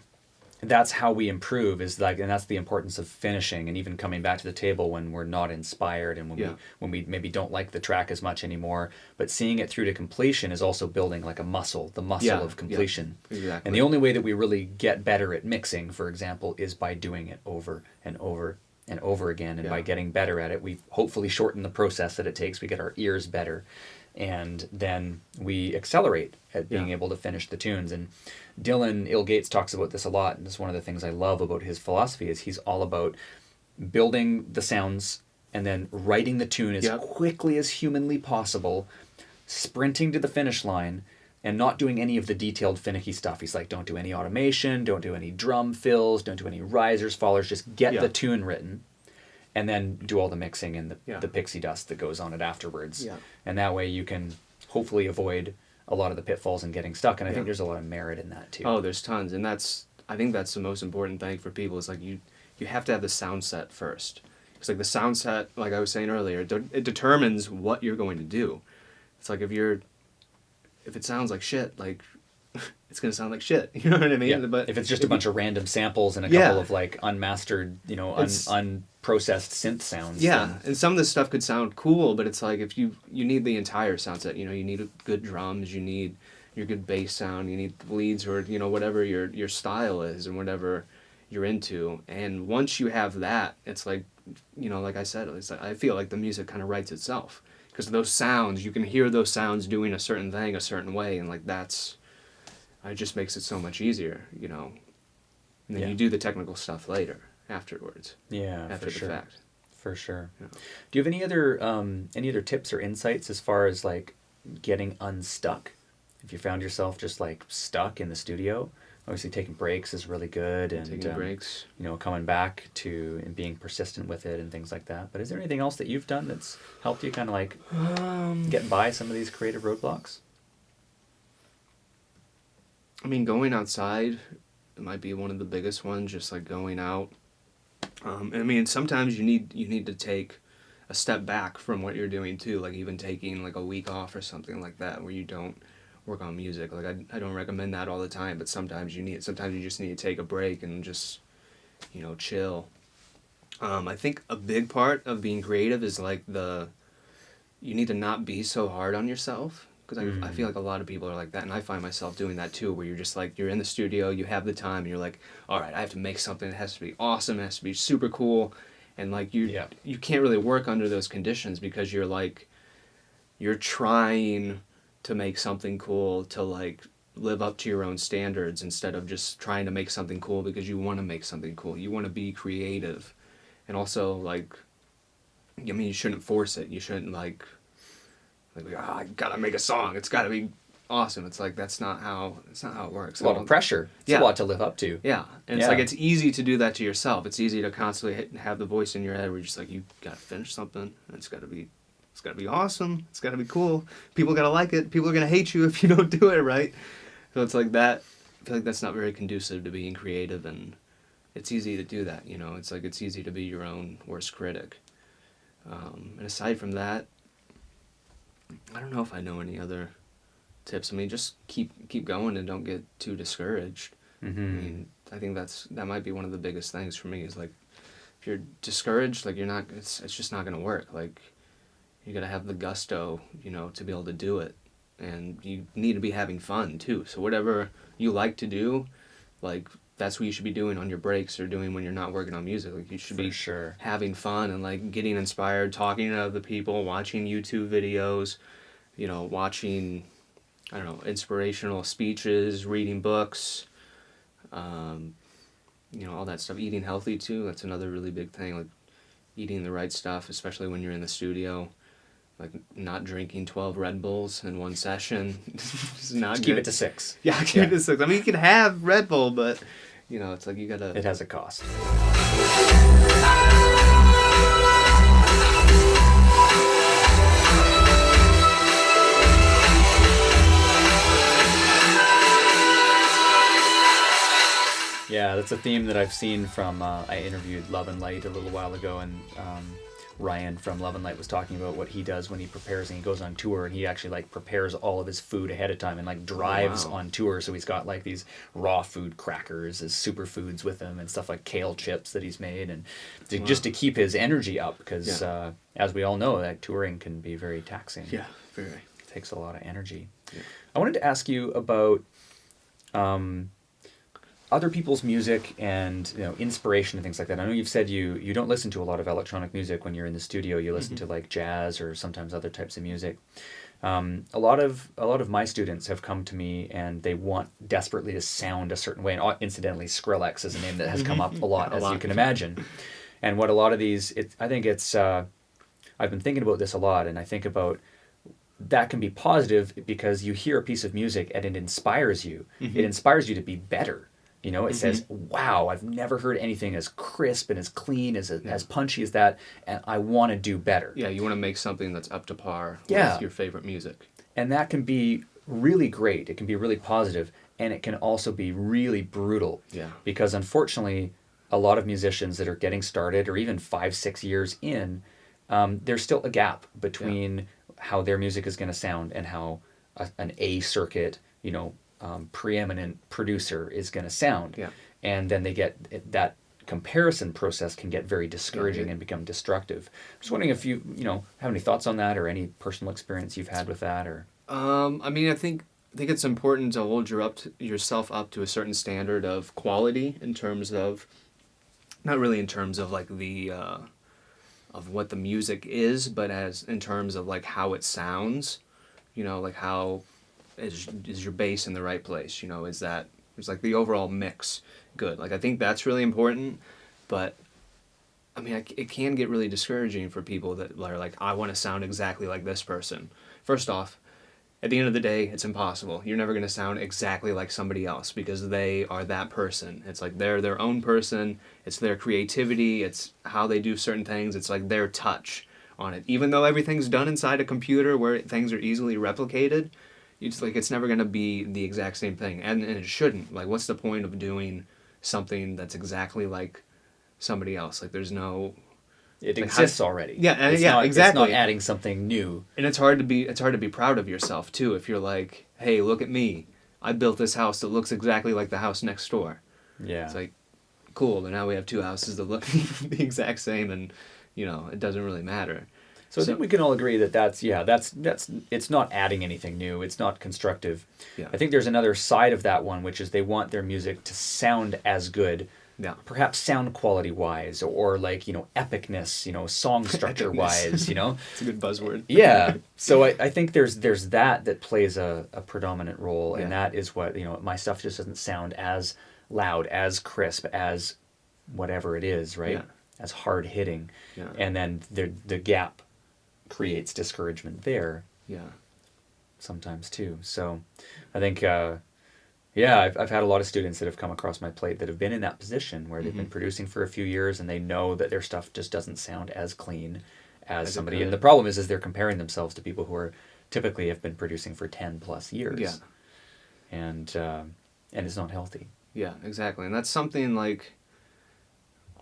that's how we improve, is like, and that's the importance of finishing and even coming back to the table when we're not inspired and when we maybe don't like the track as much anymore, but seeing it through to completion is also building like a muscle, the muscle of completion. Exactly. And the only way that we really get better at mixing, for example, is by doing it over and over and over again. And by getting better at it, we hopefully shorten the process that it takes. We get our ears better, and then we accelerate at being able to finish the tunes. And Dylan Ill Gates talks about this a lot, and it's one of the things I love about his philosophy, is he's all about building the sounds and then writing the tune as quickly as humanly possible, sprinting to the finish line, and not doing any of the detailed finicky stuff. He's like, don't do any automation, don't do any drum fills, don't do any risers, fallers, just get the tune written, and then do all the mixing and the pixie dust that goes on it afterwards. Yeah. And that way you can hopefully avoid a lot of the pitfalls and getting stuck. And I think there's a lot of merit in that too. Oh, there's tons. And I think that's the most important thing for people, is like you have to have the sound set first. It's like the sound set, like I was saying earlier, it determines what you're going to do. It's like if it sounds like shit, like it's going to sound like shit. You know what I mean? Yeah. But if it's just a bunch of random samples and a couple of like unmastered, unprocessed synth sounds. Yeah, and some of this stuff could sound cool, but it's like if you need the entire sound set. You need good drums, you need your good bass sound, you need leads, or whatever your style is and whatever you're into. And once you have that, it's like, like I said, I feel like the music kind of writes itself, because those sounds, you can hear those sounds doing a certain thing a certain way, and like it just makes it so much easier, and then you do the technical stuff later, afterwards. Yeah, after for sure. fact. For sure. Yeah. Do you have any other tips or insights as far as like getting unstuck? If you found yourself just like stuck in the studio, obviously taking breaks is really good, and taking breaks, coming back to and being persistent with it and things like that. But is there anything else that you've done that's helped you kind of like get by some of these creative roadblocks? I mean, going outside might be one of the biggest ones. Just like going out. I mean, sometimes you need to take a step back from what you're doing too. Like even taking like a week off or something like that, where you don't work on music. Like I don't recommend that all the time, but sometimes you just need to take a break and just chill. I think a big part of being creative is like you need to not be so hard on yourself. Because I feel like a lot of people are like that, and I find myself doing that too, where you're just like, you're in the studio, you have the time, and you're like, all right, I have to make something that has to be awesome, it has to be super cool, and like you can't really work under those conditions, because you're trying to make something cool to like live up to your own standards, instead of just trying to make something cool because you want to make something cool. You want to be creative, and also like, I mean, you shouldn't force it. You shouldn't like I gotta make a song. It's gotta be awesome. It's like that's not how it works. It's a lot of pressure. It's a lot to live up to. Yeah, and it's like it's easy to do that to yourself. It's easy to constantly have the voice in your head where you're just like, you gotta finish something. And it's gotta be awesome. It's gotta be cool. People gotta like it. People are gonna hate you if you don't do it right. So it's like that. I feel like that's not very conducive to being creative, and it's easy to do that. It's like it's easy to be your own worst critic. And aside from that, I don't know if I know any other tips. I mean, just keep going and don't get too discouraged. Mm-hmm. I mean, I think that might be one of the biggest things for me, is like, if you're discouraged, like it's just not gonna work. Like, you gotta have the gusto, to be able to do it, and you need to be having fun too. So whatever you like to do, like, that's what you should be doing on your breaks, or doing when you're not working on music. Like, you should be having fun and like getting inspired, talking to other people, watching YouTube videos, watching, I don't know, inspirational speeches, reading books, all that stuff. Eating healthy too. That's another really big thing. Like eating the right stuff, especially when you're in the studio. Like not drinking 12 Red Bulls in one session. Just not Just good. keep it to 6. Yeah, keep it to 6. I mean, you can have Red Bull, but it's like you gotta. It has a cost. Yeah, that's a theme that I've seen from. I interviewed Love and Light a little while ago, and Ryan from Love and Light was talking about what he does when he prepares and he goes on tour, and he actually like prepares all of his food ahead of time and like drives Wow. on tour. So he's got like these raw food crackers as superfoods with him and stuff like kale chips that he's made, and just to keep his energy up because as we all know, that touring can be very taxing. Yeah, very. It takes a lot of energy. Yeah. I wanted to ask you about other people's music and inspiration and things like that. I know you've said you don't listen to a lot of electronic music when you're in the studio. You listen to like jazz or sometimes other types of music. A lot of my students have come to me and they want desperately to sound a certain way. And incidentally, Skrillex is a name that has come up a lot, as you can imagine. And what a lot of these, I think it's, I've been thinking about this a lot, and I think about that can be positive because you hear a piece of music and it inspires you. It inspires you to be better. It says, wow, I've never heard anything as crisp and as clean, as punchy as that, and I want to do better. Yeah, you want to make something that's up to par with your favorite music. And that can be really great. It can be really positive, and it can also be really brutal. Yeah. Because unfortunately, a lot of musicians that are getting started, or even 5-6 years in, there's still a gap between how their music is going to sound and how an A circuit, preeminent producer is going to sound. Yeah. And then they get that comparison process can get very discouraging and become destructive. I'm just wondering if you have any thoughts on that or any personal experience you've had with that, or. I mean, I think it's important to hold yourself up to a certain standard of quality in terms of, not really in terms of like the of what the music is, but as in terms of like how it sounds. Like how is your bass in the right place? Is like the overall mix good? Like I think that's really important, but I mean, it can get really discouraging for people that are like, I want to sound exactly like this person. First off, at the end of the day, it's impossible. You're never going to sound exactly like somebody else because they are that person. It's like they're their own person. It's their creativity. It's how they do certain things. It's like their touch on it. Even though everything's done inside a computer where things are easily replicated, it's never going to be the exact same thing. And it shouldn't. Like, what's the point of doing something that's exactly like somebody else? Like, there's no... It exists already. Yeah, exactly. It's not adding something new. And it's hard to be proud of yourself too if you're like, hey, look at me. I built this house that looks exactly like the house next door. Yeah. It's like, cool, but now we have two houses that look the exact same, and it doesn't really matter. So I think we can all agree that's it's not adding anything new. It's not constructive. Yeah. I think there's another side of that one, which is they want their music to sound as good. Yeah. Perhaps sound quality wise, or like epicness, song structure wise. It's a good buzzword. Yeah. So I think there's that plays a predominant role, and that is what my stuff just doesn't sound as loud, as crisp, as whatever it is, right? Yeah. As hard hitting. Yeah. And then the gap creates discouragement there. Yeah. Sometimes too. So I think I've had a lot of students that have come across my plate that have been in that position where they've been producing for a few years and they know that their stuff just doesn't sound as clean as somebody. And the problem is they're comparing themselves to people who are typically have been producing for 10 plus years. Yeah. And it's not healthy. Yeah, exactly. And that's something like,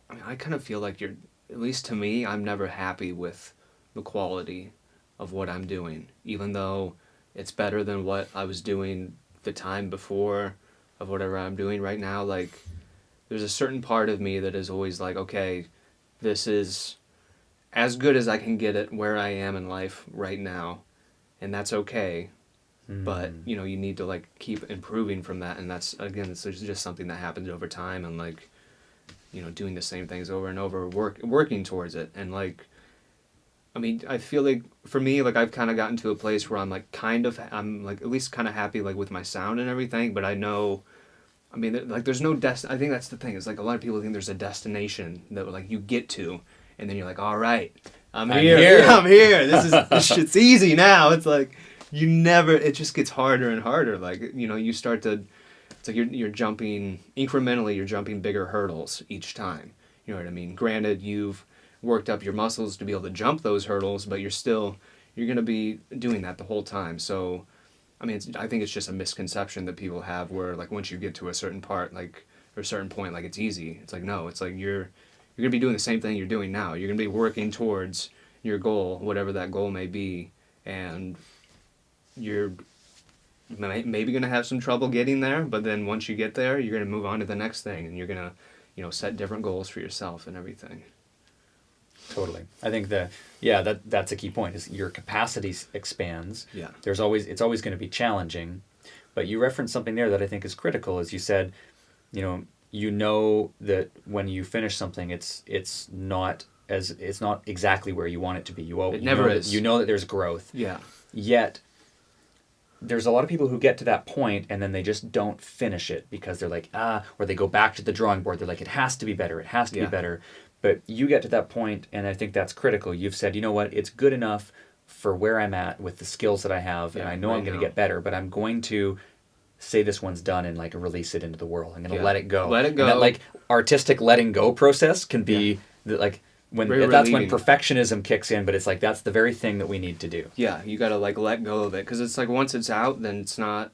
I mean, I kind of feel like at least to me, I'm never happy with the quality of what I'm doing, even though it's better than what I was doing the time before of whatever I'm doing right now. Like, there's a certain part of me that is always like, okay, this is as good as I can get it where I am in life right now, and that's okay. But you need to like keep improving from that, and that's again, it's just something that happens over time, and like doing the same things over and over, working towards it. And like, I mean, I feel like for me, like I've kind of gotten to a place where I'm like at least kind of happy like with my sound and everything, but I know, I mean, like there's no I think that's the thing. It's like a lot of people think there's a destination that like you get to, and then you're like, all right, I'm here. Yeah, I'm here. This shit's easy now. It's like it just gets harder and harder. Like, you start to, it's like you're jumping incrementally, you're jumping bigger hurdles each time. You know what I mean? Granted, you've worked up your muscles to be able to jump those hurdles, but you're going to be doing that the whole time. So, I mean, I think it's just a misconception that people have where, like, once you get to a certain part, like, or a certain point, like it's easy. It's like, no, it's like you're going to be doing the same thing you're doing now. You're going to be working towards your goal, whatever that goal may be, and you're maybe going to have some trouble getting there, but then once you get there, you're going to move on to the next thing, and you're going to, you know, set different goals for yourself and everything. Totally. I think that's a key point, is your capacity expands. Yeah. It's always going to be challenging, but you referenced something there that I think is critical, as you said, you know that when you finish something, it's not exactly where you want it to be. It never is. You know that there's growth. Yeah. Yet there's a lot of people who get to that point and then they just don't finish it because they're like, or they go back to the drawing board. They're like, it has to be better. It has to be better. But you get to that point, and I think that's critical. You've said, you know what, it's good enough for where I'm at with the skills that I have, and I know I'm going to get better, but I'm going to say this one's done and like release it into the world. I'm going to let it go. Let it go. And that like artistic letting go process can be like when that's when perfectionism kicks in, but it's like that's the very thing that we need to do. Yeah, you got to like let go of it, because it's like once it's out, then it's not,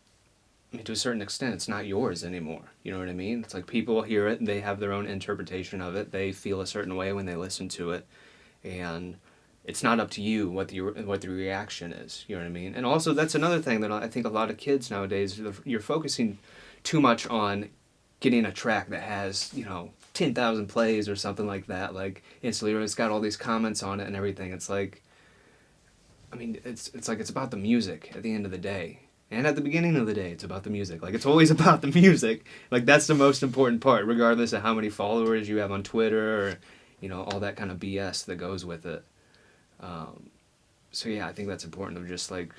I mean, to a certain extent, it's not yours anymore. You know what I mean? It's like people hear it, and they have their own interpretation of it. They feel a certain way when they listen to it, and it's not up to you what the reaction is. You know what I mean? And also, that's another thing that I think a lot of kids nowadays, you're focusing too much on getting a track that has, 10,000 plays or something like that. Like instantly, it's got all these comments on it and everything. It's like, I mean, it's like it's about the music at the end of the day. And at the beginning of the day, it's about the music. Like, it's always about the music. Like, that's the most important part, regardless of how many followers you have on Twitter or, all that kind of BS that goes with it. So, yeah, I think that's important, of just, like,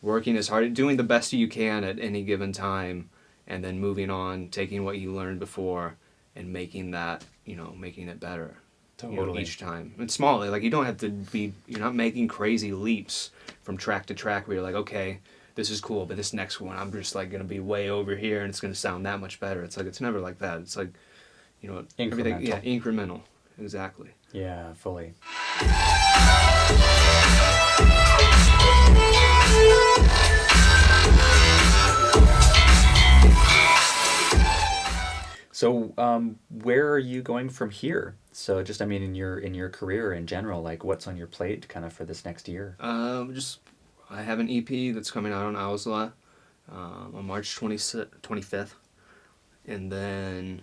working as hard, doing the best you can at any given time, and then moving on, taking what you learned before, and making that, making it better. Totally. Each time. And small, like, you don't have to be, you're not making crazy leaps from track to track where you're like, okay, this is cool, but this next one, I'm just like going to be way over here and it's going to sound that much better. It's like, it's never like that. It's like, everything, incremental. Exactly. Yeah, fully. So, where are you going from here? So, just, I mean, in your career in general, like, what's on your plate kind of for this next year? I have an EP that's coming out on Owsla on March 25th. And then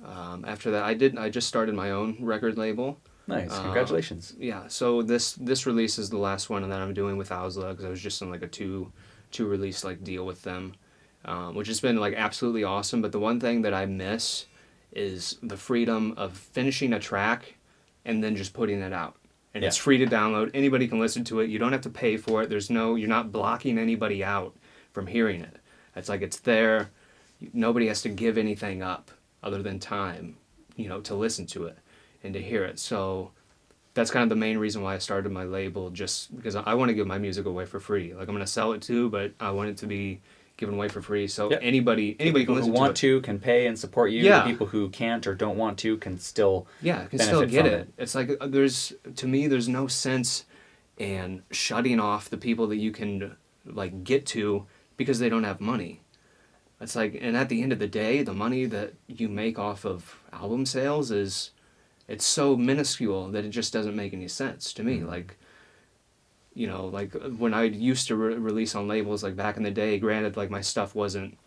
after that, I just started my own record label. Nice. Congratulations. Yeah. So this release is the last one that I'm doing with Owsla, because I was just in like a two release like deal with them, which has been like absolutely awesome. But the one thing that I miss is the freedom of finishing a track and then just putting it out. And it's free to download. Anybody can listen to it. You don't have to pay for it. You're not blocking anybody out from hearing it. It's like it's there. Nobody has to give anything up other than time, to listen to it and to hear it. So that's kind of the main reason why I started my label, just because I want to give my music away for free. Like, I'm going to sell it too, but I want it to be given away for free. So anybody can listen to it. People who want to can pay and support you. Yeah. The people who can't or don't want to can still get it. It's like to me there's no sense in shutting off the people that you can like get to because they don't have money. It's like, and at the end of the day, the money that you make off of album sales it's so minuscule that it just doesn't make any sense to me. Like, like when I used to release on labels, like back in the day, granted, like my stuff wasn't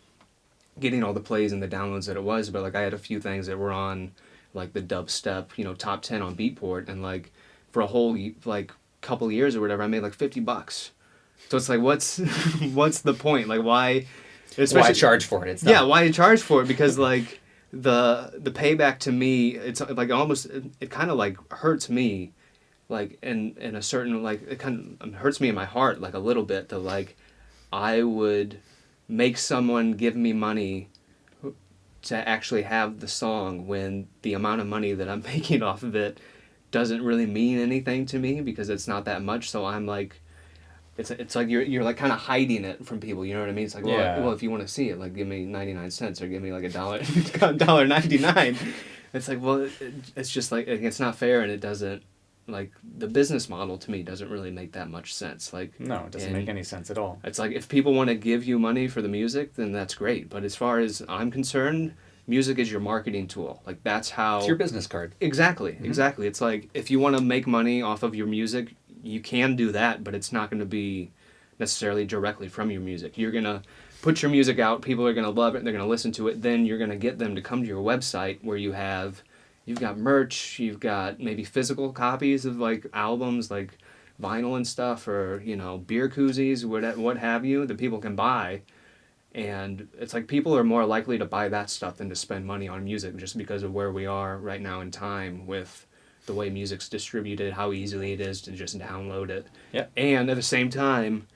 getting all the plays and the downloads that it was, but like I had a few things that were on like the dubstep, top 10 on Beatport, and like for a whole like couple years or whatever, I made like $50. So it's like, what's the point? Like, why charge for it? Why charge for it? Because like the payback to me, it's like almost, it kind of like hurts me, like in a certain, like it kind of hurts me in my heart like a little bit, that like I would make someone give me money to actually have the song when the amount of money that I'm making off of it doesn't really mean anything to me, because it's not that much. So I'm like, it's like you're like kind of hiding it from people, you know what I mean? It's like, well, if you want to see it, like give me 99 cents or give me like $1.99. It's like, well, it's just like, it's not fair, and it doesn't, like, the business model to me doesn't really make that much sense. Like, no, it doesn't make any sense at all. It's like, if people want to give you money for the music, then that's great. But as far as I'm concerned, music is your marketing tool. Like that's how It's your business card. Exactly. It's like if you want to make money off of your music, you can do that, but it's not going to be necessarily directly from your music. You're going to put your music out, people are going to love it, they're going to listen to it, then you're going to get them to come to your website where you've got merch, you've got maybe physical copies of like albums, like vinyl and stuff, or beer koozies, what have you, that people can buy. And it's like people are more likely to buy that stuff than to spend money on music, just because of where we are right now in time with the way music's distributed, how easily it is to just download it. Yeah. And at the same time,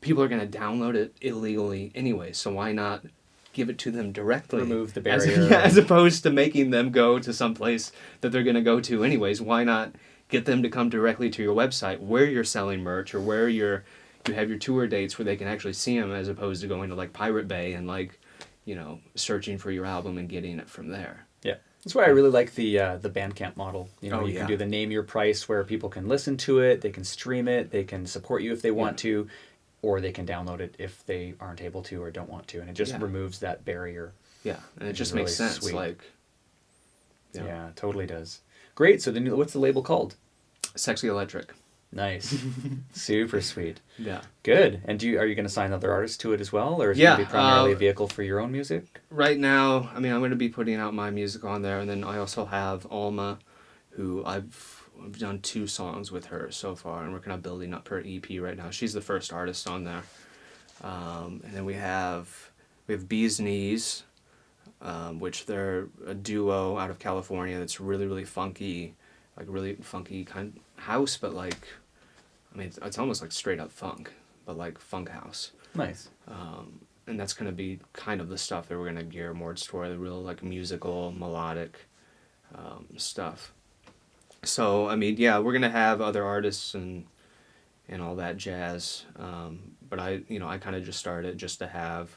people are going to download it illegally anyway, so why not give it to them directly? Remove the barrier. As opposed to making them go to some place that they're going to go to anyways. Why not get them to come directly to your website where you're selling merch, or where you have your tour dates where they can actually see them, as opposed to going to like Pirate Bay and like, searching for your album and getting it from there. Yeah. That's why I really like the Bandcamp model. You Yeah. can do the name your price, where people can listen to it, they can stream it, they can support you if they want to, or they can download it if they aren't able to or don't want to, and it just removes that barrier. Yeah, and it just makes sense. Sweet. Like, yeah, it totally does. Great. So then, what's the label called? Sexy Electric. Nice. Super sweet. Yeah. Good. And are you going to sign other artists to it as well, or is it going to be primarily a vehicle for your own music? Right now, I mean, I'm going to be putting out my music on there, and then I also have Alma, who I've done 2 songs with her so far, and we're kind of building up her EP right now. She's the first artist on there. And then we have Bee's Knees, which they're a duo out of California that's really, really funky, like really funky kind of house, but like, I mean, it's almost like straight up funk, but like funk house. Nice. And that's going to be kind of the stuff that we're going to gear more toward, the real like musical, melodic stuff. So, I mean, yeah, we're going to have other artists and all that jazz. But I kind of just started just to have,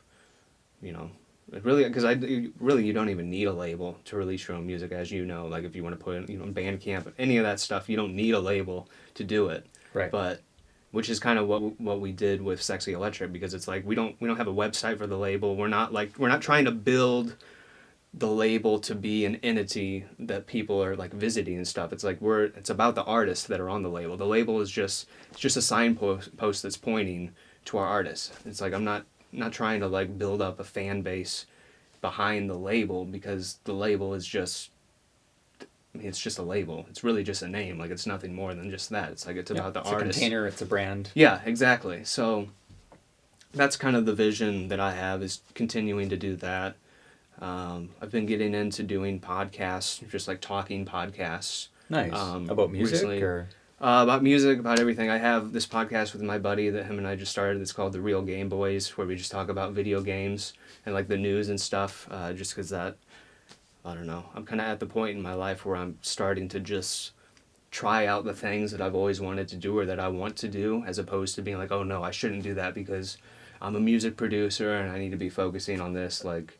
really, because you don't even need a label to release your own music, as you know. Like, if you want to put it, Bandcamp, any of that stuff, you don't need a label to do it. Right. But, which is kind of what we did with Sexy Electric, because it's like we don't have a website for the label. We're not trying to build the label to be an entity that people are like visiting and stuff. It's like it's about the artists that are on the label. The label is just a signpost that's pointing to our artists. It's like I'm not trying to like build up a fan base behind the label, because the label is just, I mean, it's just a label. It's really just a name. Like, it's nothing more than just that. It's like it's about the artist. It's a container. It's a brand. Yeah, exactly. So that's kind of the vision that I have, is continuing to do that. I've been getting into doing podcasts, just like talking podcasts. Nice. About music recently. or? About music, about everything. I have this podcast with my buddy that him and I just started. It's called The Real Game Boys, where we just talk about video games and like the news and stuff. Just because I don't know. I'm kind of at the point in my life where I'm starting to just try out the things that I've always wanted to do or that I want to do, as opposed to being like, oh no, I shouldn't do that because I'm a music producer and I need to be focusing on this. Like,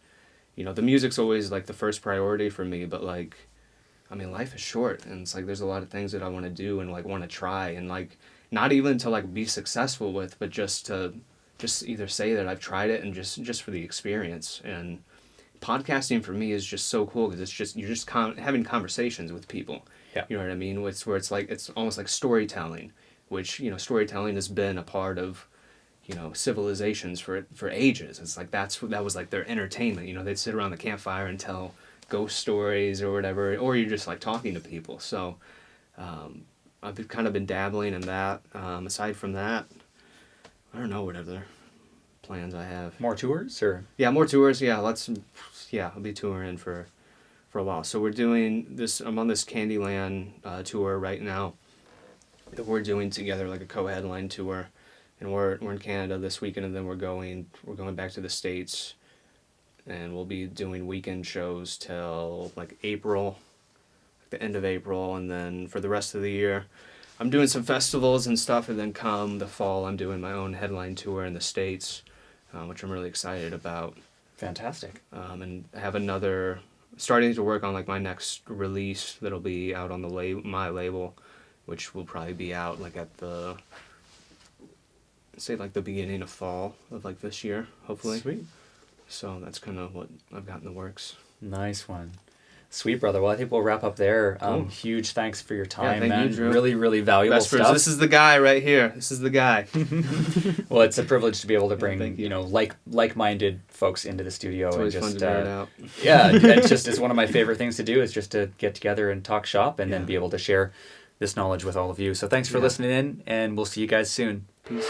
the music's always like the first priority for me, but like, I mean, life is short, and it's like there's a lot of things that I want to do and like want to try, and like not even to like be successful with, but just either say that I've tried it and just for the experience. And podcasting for me is just so cool, because it's just you're just having conversations with people. Yeah. You know what I mean? It's like it's almost like storytelling, which storytelling has been a part of civilizations for ages. It's like that was like their entertainment. They'd sit around the campfire and tell ghost stories or whatever, or you're just like talking to people. So I've kind of been dabbling in that. Aside from that, I don't know what other plans I have. More tours, or? Yeah, more tours. Yeah, I'll be touring for a while. So we're doing this. I'm on this Candyland tour right now that we're doing together, like a co-headline tour. And we're in Canada this weekend, and then we're going back to the States, and we'll be doing weekend shows till like April, the end of April, and then for the rest of the year, I'm doing some festivals and stuff, and then come the fall, I'm doing my own headline tour in the States, which I'm really excited about. Fantastic. And I have starting to work on like my next release that'll be out on my label, which will probably be out like at the beginning of fall of like this year, hopefully. Sweet. So that's kind of what I've got in the works. Nice one. Sweet, brother. Well, I think we'll wrap up there. Cool. Huge thanks for your time, thank man. you, Drew. Really, really valuable Vespers, stuff. this is the guy right here. This is the guy. Well, it's a privilege to be able to bring, thank you. like-minded folks into the studio. It's always and fun just, to nerd out. Yeah, it's one of my favorite things to do is just to get together and talk shop and then be able to share this knowledge with all of you. So thanks for listening in, and we'll see you guys soon. Peace.